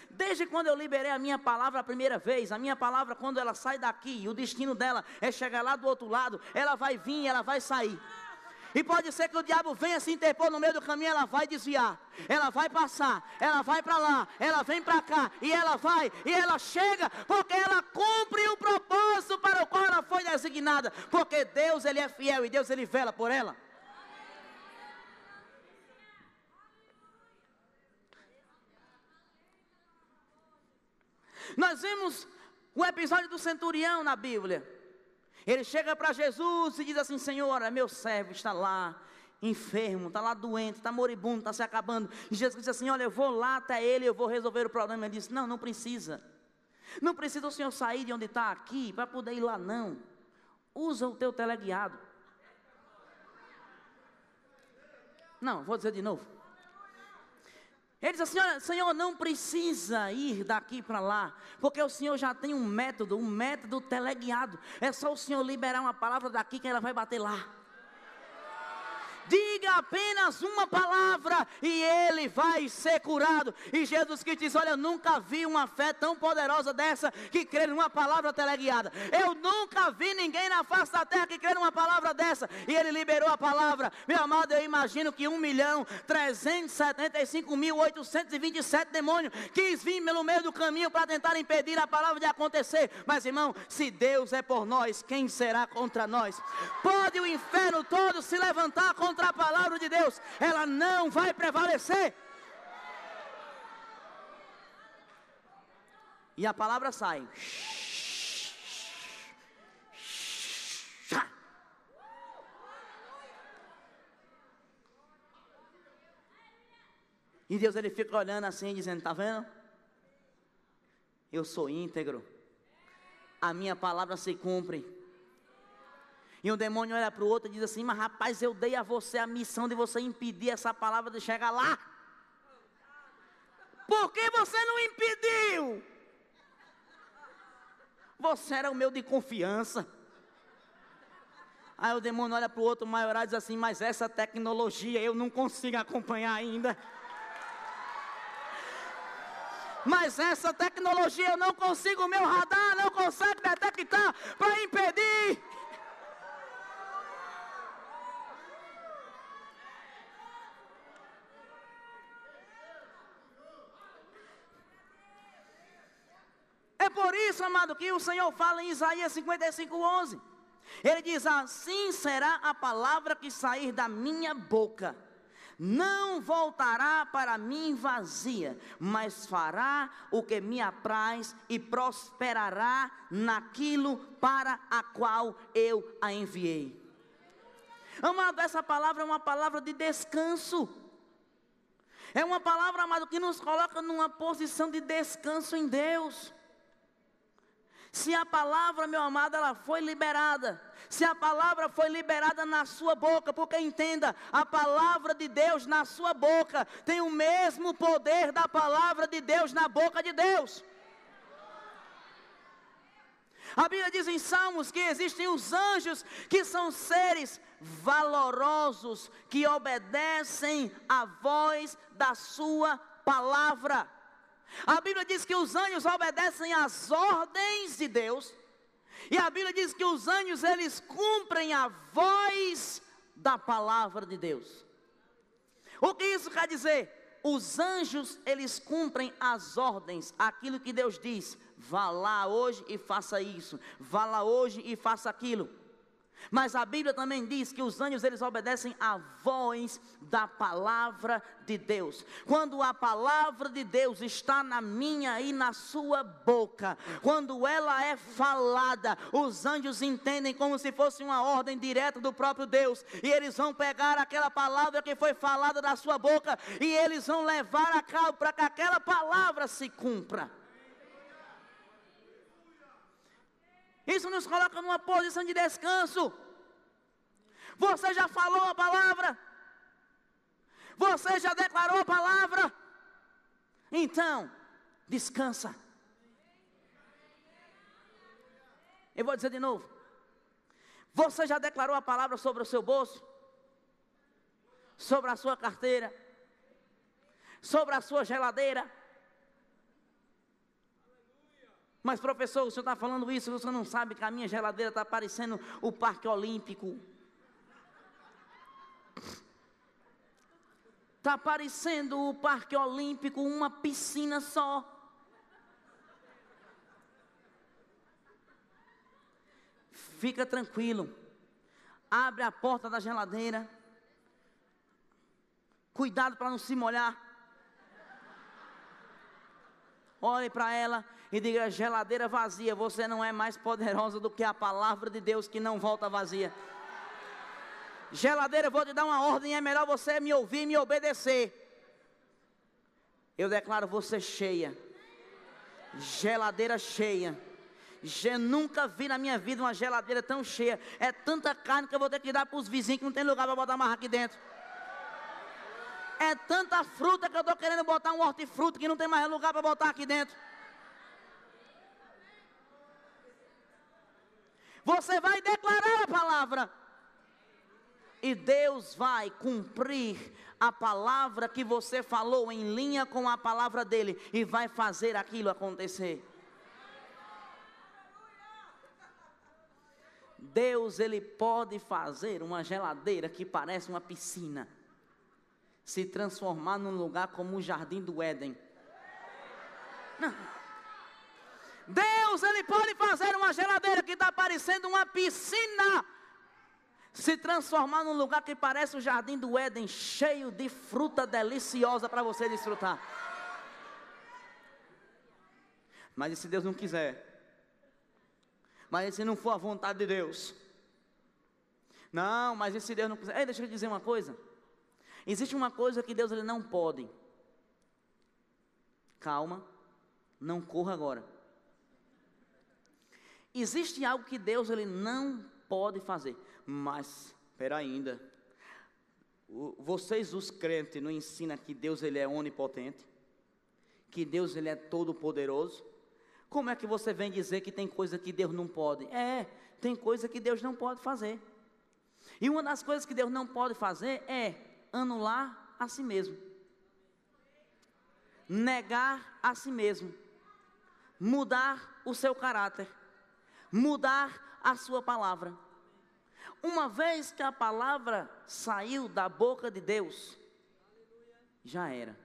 Desde quando eu liberei a minha palavra a primeira vez, a minha palavra quando ela sai daqui, o destino dela é chegar lá do outro lado, ela vai vir, ela vai sair. E pode ser que o diabo venha se interpor no meio do caminho, ela vai desviar, ela vai passar, ela vai para lá, ela vem para cá, e ela vai, e ela chega, porque ela cumpre o propósito para o qual ela foi designada, porque Deus, ele é fiel, e Deus, ele vela por ela. Nós vimos o episódio do centurião na Bíblia. Ele chega para Jesus e diz assim, Senhor, meu servo está lá, enfermo, está lá doente, está moribundo, está se acabando. E Jesus disse assim, olha, eu vou lá até ele, eu vou resolver o problema. Ele disse, não precisa. Não precisa o senhor sair de onde está aqui, para poder ir lá não. Usa o teu teleguiado. Não, vou dizer de novo. Ele diz assim, olha, Senhor, não precisa ir daqui para lá, porque o Senhor já tem um método teleguiado. É só o Senhor liberar uma palavra daqui que ela vai bater lá. Diga apenas uma palavra e ele vai ser curado. E Jesus que diz, olha, eu nunca vi uma fé tão poderosa dessa que crê numa palavra teleguiada. Eu nunca vi ninguém na face da terra que crê numa palavra dessa. E ele liberou a palavra. Meu amado, eu imagino que 1.375.827 demônios quis vir pelo meio do caminho para tentar impedir a palavra de acontecer. Mas irmão, se Deus é por nós, quem será contra nós? Pode o inferno todo se levantar contra a palavra de Deus, ela não vai prevalecer. E a palavra sai. E Deus, ele fica olhando assim, dizendo, tá vendo? Eu sou íntegro, a minha palavra se cumpre. E um demônio olha para o outro e diz assim, mas rapaz, eu dei a você a missão de você impedir essa palavra de chegar lá. Por que você não impediu? Você era o meu de confiança. Aí o demônio olha para o outro maioral e diz assim, mas essa tecnologia eu não consigo acompanhar ainda. Mas essa tecnologia eu não consigo, o meu radar não consegue detectar para impedir. É por isso, amado, que o Senhor fala em Isaías 55:11. Ele diz, assim será a palavra que sair da minha boca. Não voltará para mim vazia, mas fará o que me apraz e prosperará naquilo para a qual eu a enviei. Amado, essa palavra é uma palavra de descanso. É uma palavra, amado, que nos coloca numa posição de descanso em Deus. Se a palavra, meu amado, ela foi liberada, se a palavra foi liberada na sua boca, porque entenda, a palavra de Deus na sua boca tem o mesmo poder da palavra de Deus na boca de Deus. A Bíblia diz em Salmos que existem os anjos que são seres valorosos, que obedecem à voz da sua palavra. A Bíblia diz que os anjos obedecem às ordens de Deus. E a Bíblia diz que os anjos, eles cumprem a voz da palavra de Deus. O que isso quer dizer? Os anjos, eles cumprem as ordens, aquilo que Deus diz. Vá lá hoje e faça isso. Vá lá hoje e faça aquilo. Mas a Bíblia também diz que os anjos, eles obedecem à voz da palavra de Deus. Quando a palavra de Deus está na minha e na sua boca, quando ela é falada, os anjos entendem como se fosse uma ordem direta do próprio Deus. E eles vão pegar aquela palavra que foi falada da sua boca e eles vão levar a cabo para que aquela palavra se cumpra. Isso nos coloca numa posição de descanso. Você já falou a palavra? Você já declarou a palavra? Então, descansa. Eu vou dizer de novo. Você já declarou a palavra sobre o seu bolso? Sobre a sua carteira? Sobre a sua geladeira? Mas professor, o senhor está falando isso, o senhor não sabe que a minha geladeira está parecendo o Parque Olímpico. Está parecendo o Parque Olímpico, uma piscina só. Fica tranquilo. Abre a porta da geladeira. Cuidado para não se molhar. Olhe para ela e diga: geladeira vazia, você não é mais poderosa do que a palavra de Deus que não volta vazia. Geladeira, eu vou te dar uma ordem, é melhor você me ouvir e me obedecer. Eu declaro você cheia. Geladeira cheia. Eu nunca vi na minha vida uma geladeira tão cheia. É tanta carne que eu vou ter que dar para os vizinhos que não tem lugar para botar mais aqui dentro. É tanta fruta que eu estou querendo botar um hortifruti que não tem mais lugar para botar aqui dentro. Você vai declarar a palavra. E Deus vai cumprir a palavra que você falou em linha com a palavra dele. E vai fazer aquilo acontecer. Deus, ele pode fazer uma geladeira que parece uma piscina se transformar num lugar como o Jardim do Éden. Não. Deus, ele pode fazer uma geladeira que está parecendo uma piscina se transformar num lugar que parece o Jardim do Éden, cheio de fruta deliciosa para você desfrutar. Mas e se Deus não quiser? Mas e se não for a vontade de Deus? Não, mas e se Deus não quiser? Ei, deixa eu dizer uma coisa. Existe uma coisa que Deus, ele não pode. Calma, não corra agora. Existe algo que Deus, ele não pode fazer. Mas, espera ainda. Vocês, os crentes, não ensinam que Deus, ele é onipotente? Que Deus, ele é todo poderoso? Como é que você vem dizer que tem coisa que Deus não pode? Tem coisa que Deus não pode fazer. E uma das coisas que Deus não pode fazer é anular a si mesmo. Negar a si mesmo. Mudar o seu caráter. Mudar a sua palavra. Uma vez que a palavra saiu da boca de Deus, já era.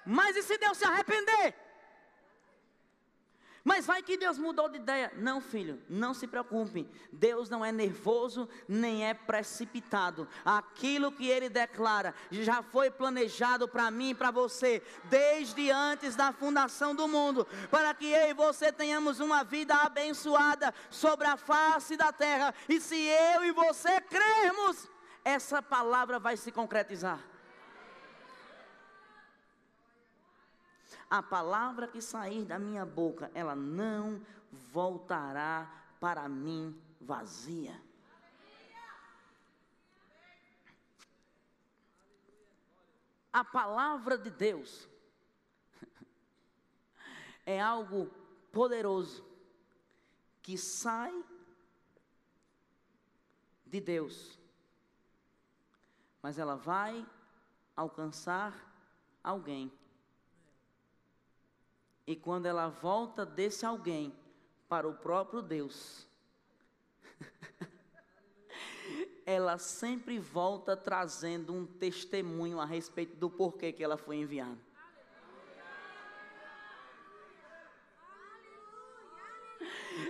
Mas e se Deus se arrepender? Mas vai que Deus mudou de ideia. Não, filho, não se preocupe. Deus não é nervoso, nem é precipitado. Aquilo que Ele declara já foi planejado para mim e para você, desde antes da fundação do mundo, para que eu e você tenhamos uma vida abençoada sobre a face da terra. E se eu e você crermos, essa palavra vai se concretizar. A palavra que sair da minha boca, ela não voltará para mim vazia. A palavra de Deus é algo poderoso que sai de Deus, mas ela vai alcançar alguém. E quando ela volta desse alguém para o próprio Deus, ela sempre volta trazendo um testemunho a respeito do porquê que ela foi enviada.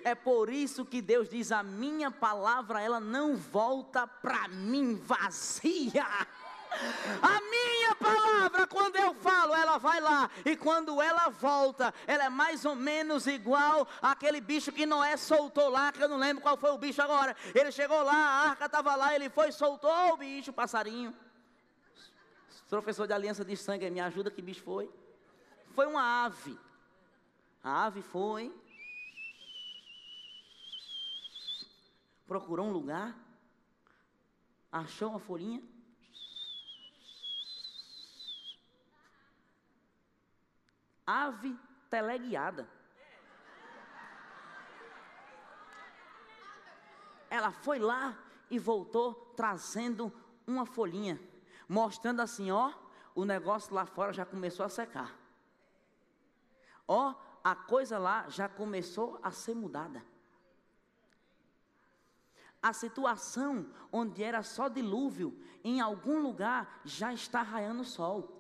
É por isso que Deus diz: a minha palavra, ela não volta para mim vazia. A minha palavra, quando eu falo, ela vai lá, e quando ela volta, ela é mais ou menos igual àquele bicho que Noé soltou lá, que eu não lembro qual foi o bicho agora. Ele chegou lá, a arca estava lá, ele foi, soltou o bicho, o passarinho. O professor de aliança de sangue, me ajuda, que bicho foi? Foi uma ave. A ave foi, procurou um lugar, achou uma folhinha, ave teleguiada. Ela foi lá e voltou trazendo uma folhinha, mostrando assim, ó, o negócio lá fora já começou a secar. Ó, a coisa lá já começou a ser mudada. A situação onde era só dilúvio, em algum lugar já está raiando o sol.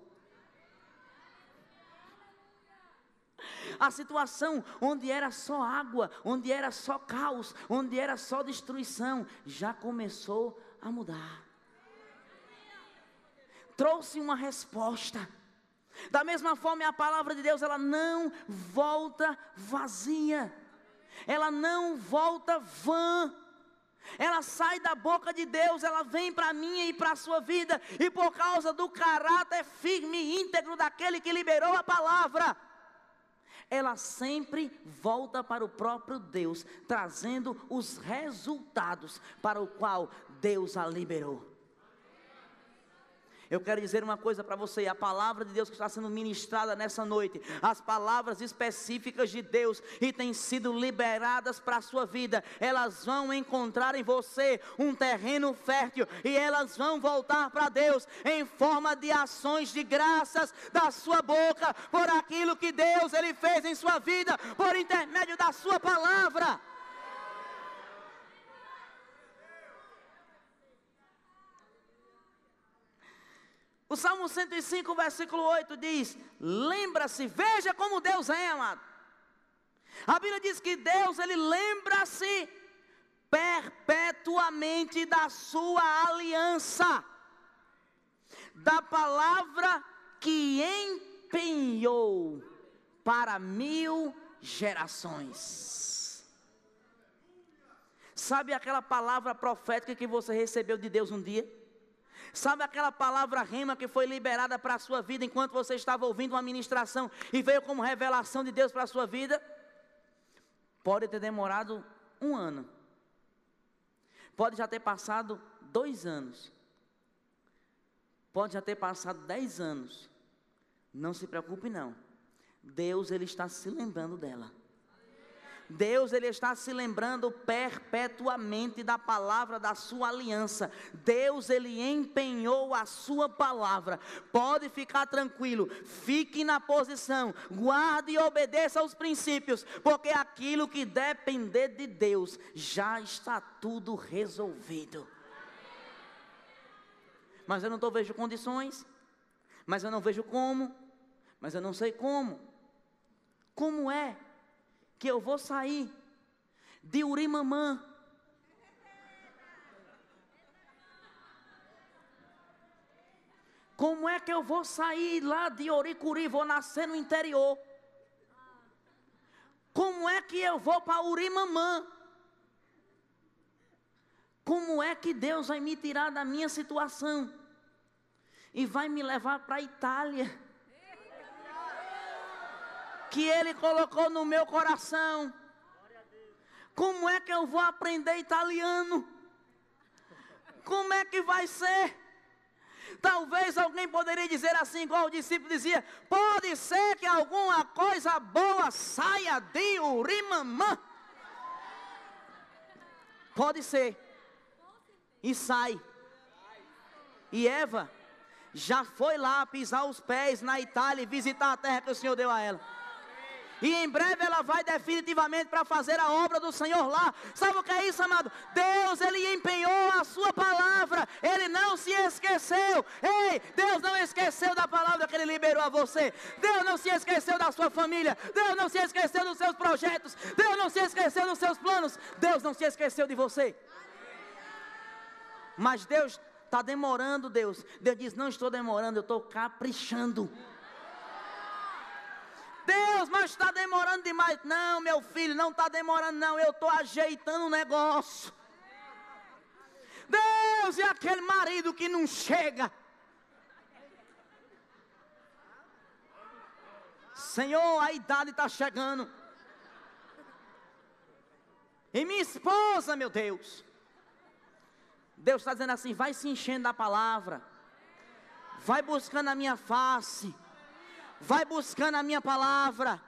A situação onde era só água, onde era só caos, onde era só destruição, já começou a mudar. Trouxe uma resposta. Da mesma forma, a palavra de Deus, ela não volta vazia. Ela não volta vã. Ela sai da boca de Deus, ela vem para mim e para a sua vida. E por causa do caráter firme e íntegro daquele que liberou a palavra, ela sempre volta para o próprio Deus, trazendo os resultados para o qual Deus a liberou. Eu quero dizer uma coisa para você: a palavra de Deus que está sendo ministrada nessa noite, as palavras específicas de Deus e têm sido liberadas para a sua vida, elas vão encontrar em você um terreno fértil, e elas vão voltar para Deus em forma de ações de graças da sua boca, por aquilo que Deus Ele fez em sua vida, por intermédio da sua palavra. O Salmo 105, versículo 8 diz: lembra-se, veja como Deus é, amado. A Bíblia diz que Deus, Ele lembra-se perpetuamente da sua aliança, da palavra que empenhou para 1000 gerações. Sabe aquela palavra profética que você recebeu de Deus um dia? Sabe aquela palavra rema que foi liberada para a sua vida enquanto você estava ouvindo uma ministração e veio como revelação de Deus para a sua vida? Pode ter demorado 1 ano. Pode já ter passado 2 anos. Pode já ter passado 10 anos. Não se preocupe não. Deus, Ele está se lembrando dela. Deus, Ele está se lembrando perpetuamente da palavra da sua aliança. Deus, Ele empenhou a sua palavra. Pode ficar tranquilo, fique na posição, guarde e obedeça aos princípios, porque aquilo que depender de Deus, já está tudo resolvido. Mas eu não vejo condições, mas eu não vejo como, mas eu não sei como. Como é que eu vou sair de Urimamã? Como é que eu vou sair lá de Oricuri, vou nascer no interior? Como é que eu vou para Urimamã? Como é que Deus vai me tirar da minha situação e vai me levar para a Itália, que Ele colocou no meu coração? Como é que eu vou aprender italiano? Como é que vai ser? Talvez alguém poderia dizer assim, igual o discípulo dizia: pode ser que alguma coisa boa saia de Urimamã. Pode ser. E sai. E Eva já foi lá pisar os pés na Itália e visitar a terra que o Senhor deu a ela. E em breve ela vai definitivamente para fazer a obra do Senhor lá. Sabe o que é isso, amado? Deus, Ele empenhou a sua palavra. Ele não se esqueceu. Ei, Deus não esqueceu da palavra que Ele liberou a você. Deus não se esqueceu da sua família. Deus não se esqueceu dos seus projetos. Deus não se se esqueceu dos seus planos. Deus não se esqueceu de você. Mas Deus está demorando, Deus diz, não estou demorando, eu estou caprichando. Deus, mas está demorando demais. Não, meu filho, não está demorando não, eu estou ajeitando o negócio. Deus, e aquele marido que não chega. Senhor, a idade está chegando. E minha esposa, meu Deus. Deus está dizendo assim, vai se enchendo da palavra. Vai buscando a minha face. Vai buscando a minha palavra.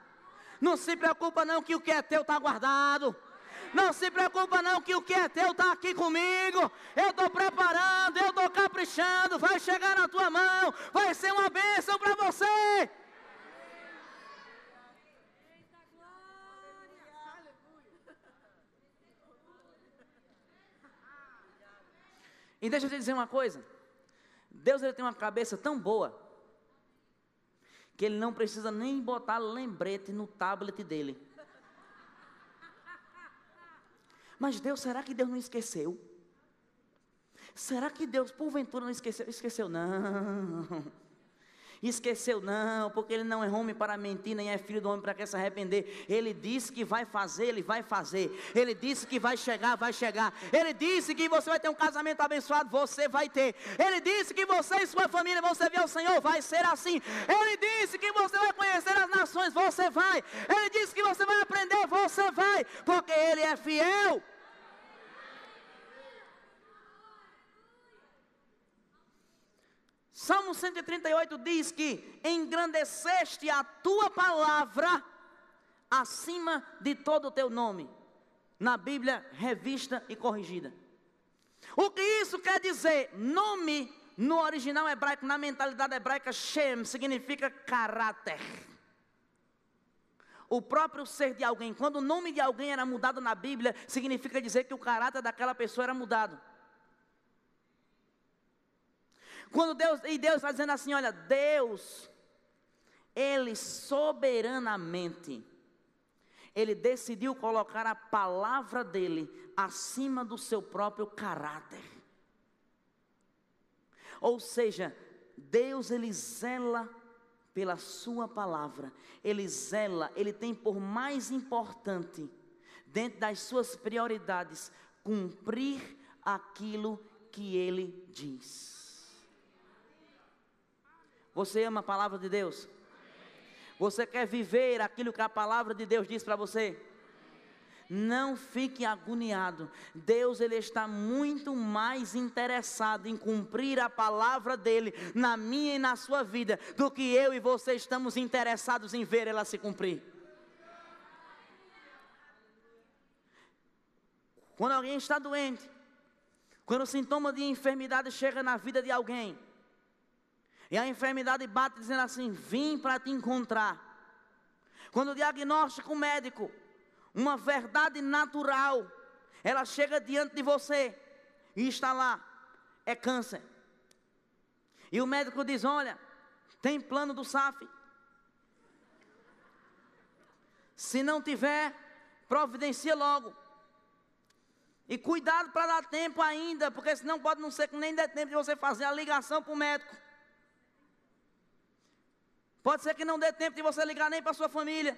Não se preocupa não que o que é teu está guardado. Não se preocupa não que o que é teu está aqui comigo. Eu estou preparando, eu estou caprichando. Vai chegar na tua mão. Vai ser uma bênção para você. E deixa eu te dizer uma coisa. Deus ele tem uma cabeça tão boa que ele não precisa nem botar lembrete no tablet dele. Mas Deus, será que Deus não esqueceu? Será que Deus porventura não esqueceu? Esqueceu não. Esqueceu não, porque ele não é homem para mentir, nem é filho do homem para que se arrepender. Ele disse que vai fazer, ele vai fazer. Ele disse que vai chegar, vai chegar. Ele disse que você vai ter um casamento abençoado, você vai ter. Ele disse que você e sua família vão servir ao Senhor, vai ser assim. Ele disse que você vai conhecer as nações, você vai. Ele disse que você vai aprender, você vai, porque ele é fiel. Salmo 138 diz que engrandeceste a tua palavra acima de todo o teu nome. Na Bíblia, revista e corrigida. O que isso quer dizer? Nome, no original hebraico, na mentalidade hebraica, Shem, significa caráter. O próprio ser de alguém. Quando o nome de alguém era mudado na Bíblia, significa dizer que o caráter daquela pessoa era mudado. Quando Deus está dizendo assim, olha, Deus, Ele soberanamente, Ele decidiu colocar a palavra dEle acima do seu próprio caráter. Ou seja, Deus, Ele zela pela sua palavra, Ele zela, Ele tem por mais importante, dentro das suas prioridades, cumprir aquilo que Ele diz. Você ama a palavra de Deus? Você quer viver aquilo que a palavra de Deus diz para você? Não fique agoniado. Deus ele está muito mais interessado em cumprir a palavra dele na minha e na sua vida do que eu e você estamos interessados em ver ela se cumprir. Quando alguém está doente, quando o sintoma de enfermidade chega na vida de alguém, e a enfermidade bate dizendo assim, vim para te encontrar. Quando o diagnóstico médico, uma verdade natural, ela chega diante de você, e está lá, é câncer. E o médico diz, olha, tem plano do SAF. Se não tiver, providencia logo. E cuidado para dar tempo ainda, porque senão pode não ser que nem dê tempo de você fazer a ligação para o médico. Pode ser que não dê tempo de você ligar nem para sua família.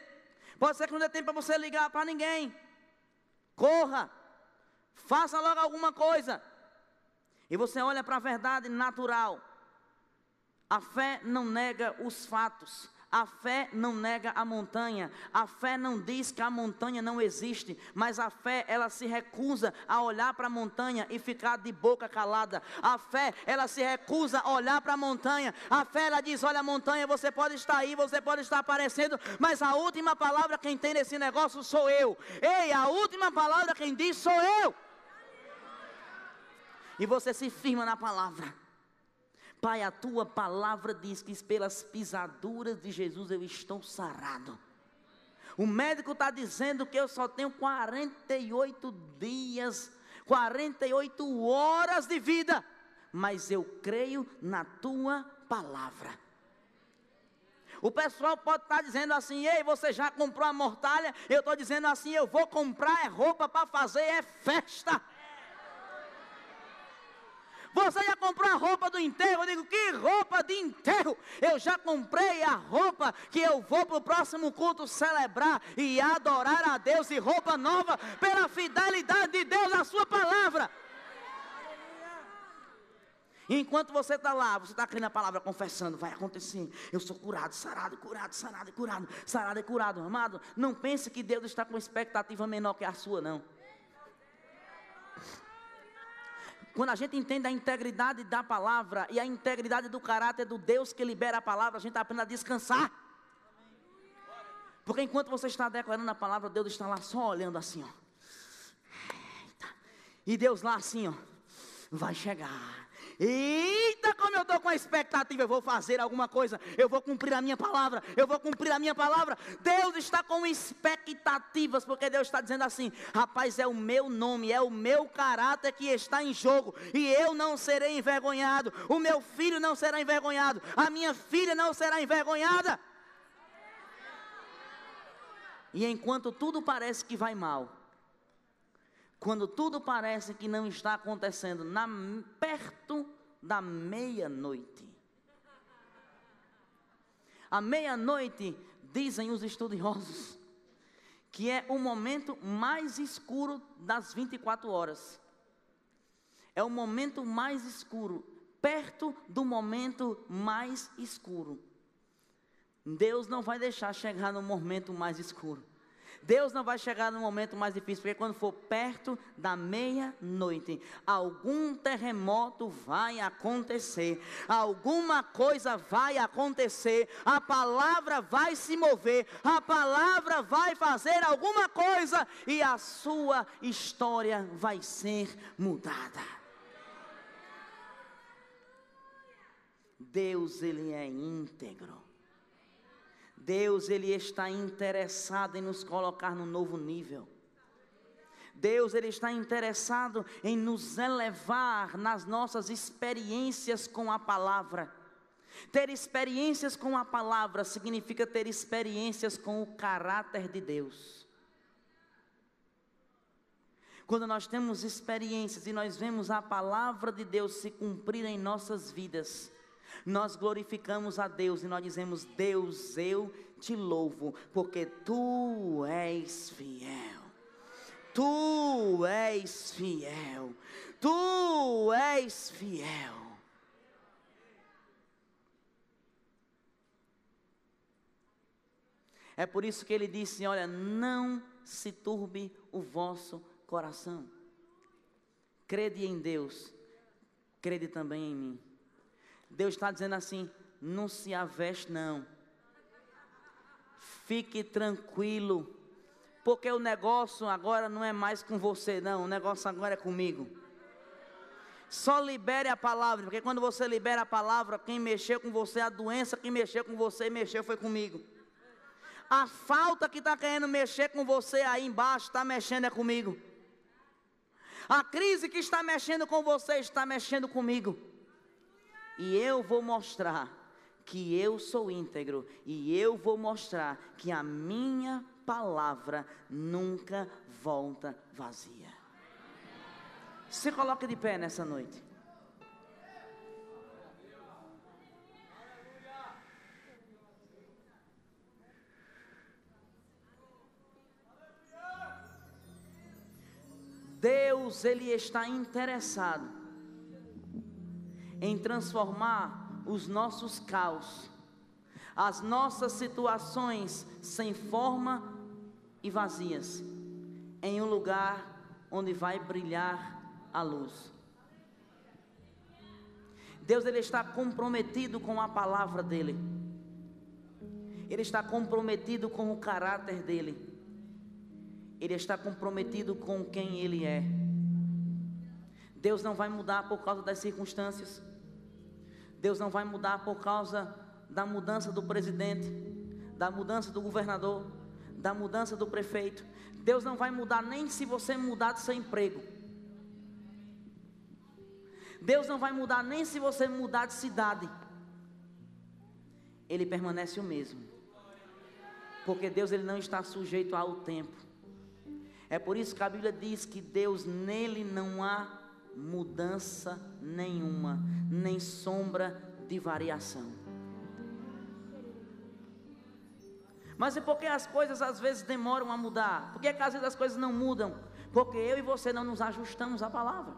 Pode ser que não dê tempo para você ligar para ninguém. Corra. Faça logo alguma coisa. E você olha para a verdade natural. A fé não nega os fatos. A fé não nega a montanha. A fé não diz que a montanha não existe. Mas a fé, ela se recusa a olhar para a montanha e ficar de boca calada. A fé, ela se recusa a olhar para a montanha. A fé, ela diz, olha montanha, você pode estar aí, você pode estar aparecendo, mas a última palavra quem tem nesse negócio sou eu. Ei, a última palavra quem diz sou eu. E você se firma na palavra. Pai, a tua palavra diz que pelas pisaduras de Jesus eu estou sarado. O médico está dizendo que eu só tenho 48 dias, 48 horas de vida. Mas eu creio na tua palavra. O pessoal pode estar dizendo assim: ei, você já comprou a mortalha? Eu estou dizendo assim: eu vou comprar roupa para fazer festa. Você já comprou a roupa do enterro? Eu digo: que roupa de enterro? Eu já comprei a roupa que eu vou para o próximo culto celebrar e adorar a Deus, e roupa nova pela fidelidade de Deus à sua palavra. E enquanto você está lá, você está crendo a palavra, confessando: vai acontecer, eu sou curado, sarado, curado, sarado e curado, sarado e curado. Amado, não pense que Deus está com expectativa menor que a sua, não. Quando a gente entende a integridade da palavra e a integridade do caráter do Deus que libera a palavra, a gente aprende a descansar. Porque enquanto você está declarando a palavra, Deus está lá só olhando assim, ó. E Deus lá assim, ó: vai chegar. Eita, como eu estou com a expectativa, eu vou fazer alguma coisa, eu vou cumprir a minha palavra, eu vou cumprir a minha palavra. Deus está com expectativas, porque Deus está dizendo assim: rapaz, é o meu nome, é o meu caráter que está em jogo, e eu não serei envergonhado, o meu filho não será envergonhado, a minha filha não será envergonhada. E enquanto tudo parece que vai mal, quando tudo parece que não está acontecendo, perto da meia-noite. A meia-noite, dizem os estudiosos, que é o momento mais escuro das 24 horas. É o momento mais escuro, perto do momento mais escuro. Deus não vai deixar chegar no momento mais escuro. Deus não vai chegar no momento mais difícil, porque quando for perto da meia-noite, algum terremoto vai acontecer, alguma coisa vai acontecer, a palavra vai se mover, a palavra vai fazer alguma coisa, e a sua história vai ser mudada. Deus, Ele é íntegro. Deus, Ele está interessado em nos colocar no novo nível. Deus, Ele está interessado em nos elevar nas nossas experiências com a palavra. Ter experiências com a palavra significa ter experiências com o caráter de Deus. Quando nós temos experiências e nós vemos a palavra de Deus se cumprir em nossas vidas, nós glorificamos a Deus e nós dizemos: Deus, eu te louvo, porque Tu és fiel. Tu és fiel. Tu és fiel. É por isso que Ele disse: olha, não se turbe o vosso coração. Crede em Deus, crede também em mim. Deus está dizendo assim: não se aveste não, fique tranquilo, porque o negócio agora não é mais com você não, o negócio agora é comigo. Só libere a palavra, porque quando você libera a palavra, quem mexeu com você, a doença que mexeu com você, mexeu foi comigo. A falta que está querendo mexer com você aí embaixo, está mexendo é comigo. A crise que está mexendo com você, está mexendo comigo. E eu vou mostrar que eu sou íntegro, e eu vou mostrar que a minha palavra nunca volta vazia. Se coloque de pé nessa noite. Deus, Ele está interessado em transformar os nossos caos, as nossas situações sem forma e vazias, em um lugar onde vai brilhar a luz. Deus, Ele está comprometido com a palavra dEle. Ele está comprometido com o caráter dEle. Ele está comprometido com quem Ele é. Deus não vai mudar por causa das circunstâncias. Deus não vai mudar por causa da mudança do presidente, da mudança do governador, da mudança do prefeito. Deus não vai mudar nem se você mudar de seu emprego. Deus não vai mudar nem se você mudar de cidade. ele permanece o mesmo. Porque Deus, ele não está sujeito ao tempo. É por isso que a Bíblia diz que Deus, nele não há mudança nenhuma, nem sombra de variação. Mas e por que as coisas às vezes demoram a mudar? Por que às vezes as coisas não mudam? Porque eu e você não nos ajustamos à palavra.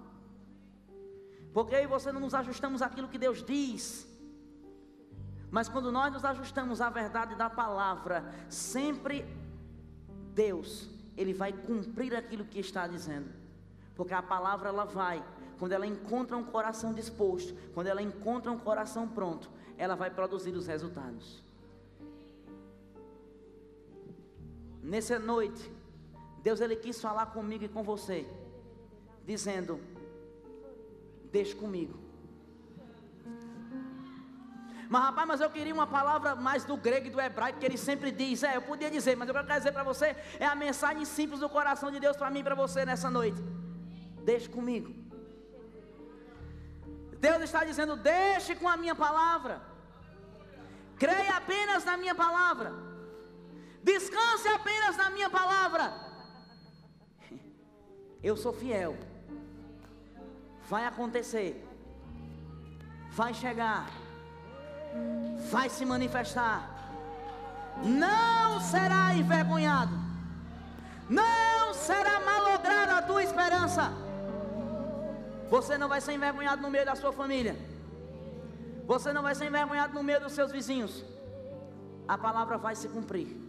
Porque eu e você não nos ajustamos àquilo que Deus diz. Mas quando nós nos ajustamos à verdade da palavra, sempre Deus, ele vai cumprir aquilo que está dizendo. Porque a palavra, ela vai, quando ela encontra um coração disposto, quando ela encontra um coração pronto, ela vai produzir os resultados. Nessa noite, Deus, ele quis falar comigo e com você, dizendo: deixe comigo. Mas eu queria uma palavra mais do grego e do hebraico, que ele sempre diz. Eu podia dizer, mas eu quero dizer para você, é a mensagem simples do coração de Deus para mim e para você nessa noite. Deixe comigo. Deus está dizendo: deixe com a minha palavra. Creia apenas na minha palavra. Descanse apenas na minha palavra. Eu sou fiel. Vai acontecer. Vai chegar. Vai se manifestar. Não será envergonhado. Não será malograda a tua esperança. Você não vai ser envergonhado no meio da sua família. Você não vai ser envergonhado no meio dos seus vizinhos. A palavra vai se cumprir.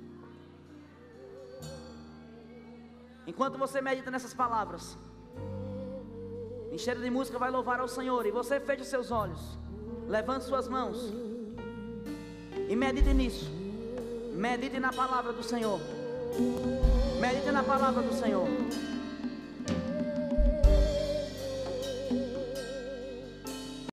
Enquanto você medita nessas palavras, em cheiro de música, vai louvar ao Senhor. E você feche os seus olhos, levante suas mãos e medite nisso. Medite na palavra do Senhor. Medite na palavra do Senhor.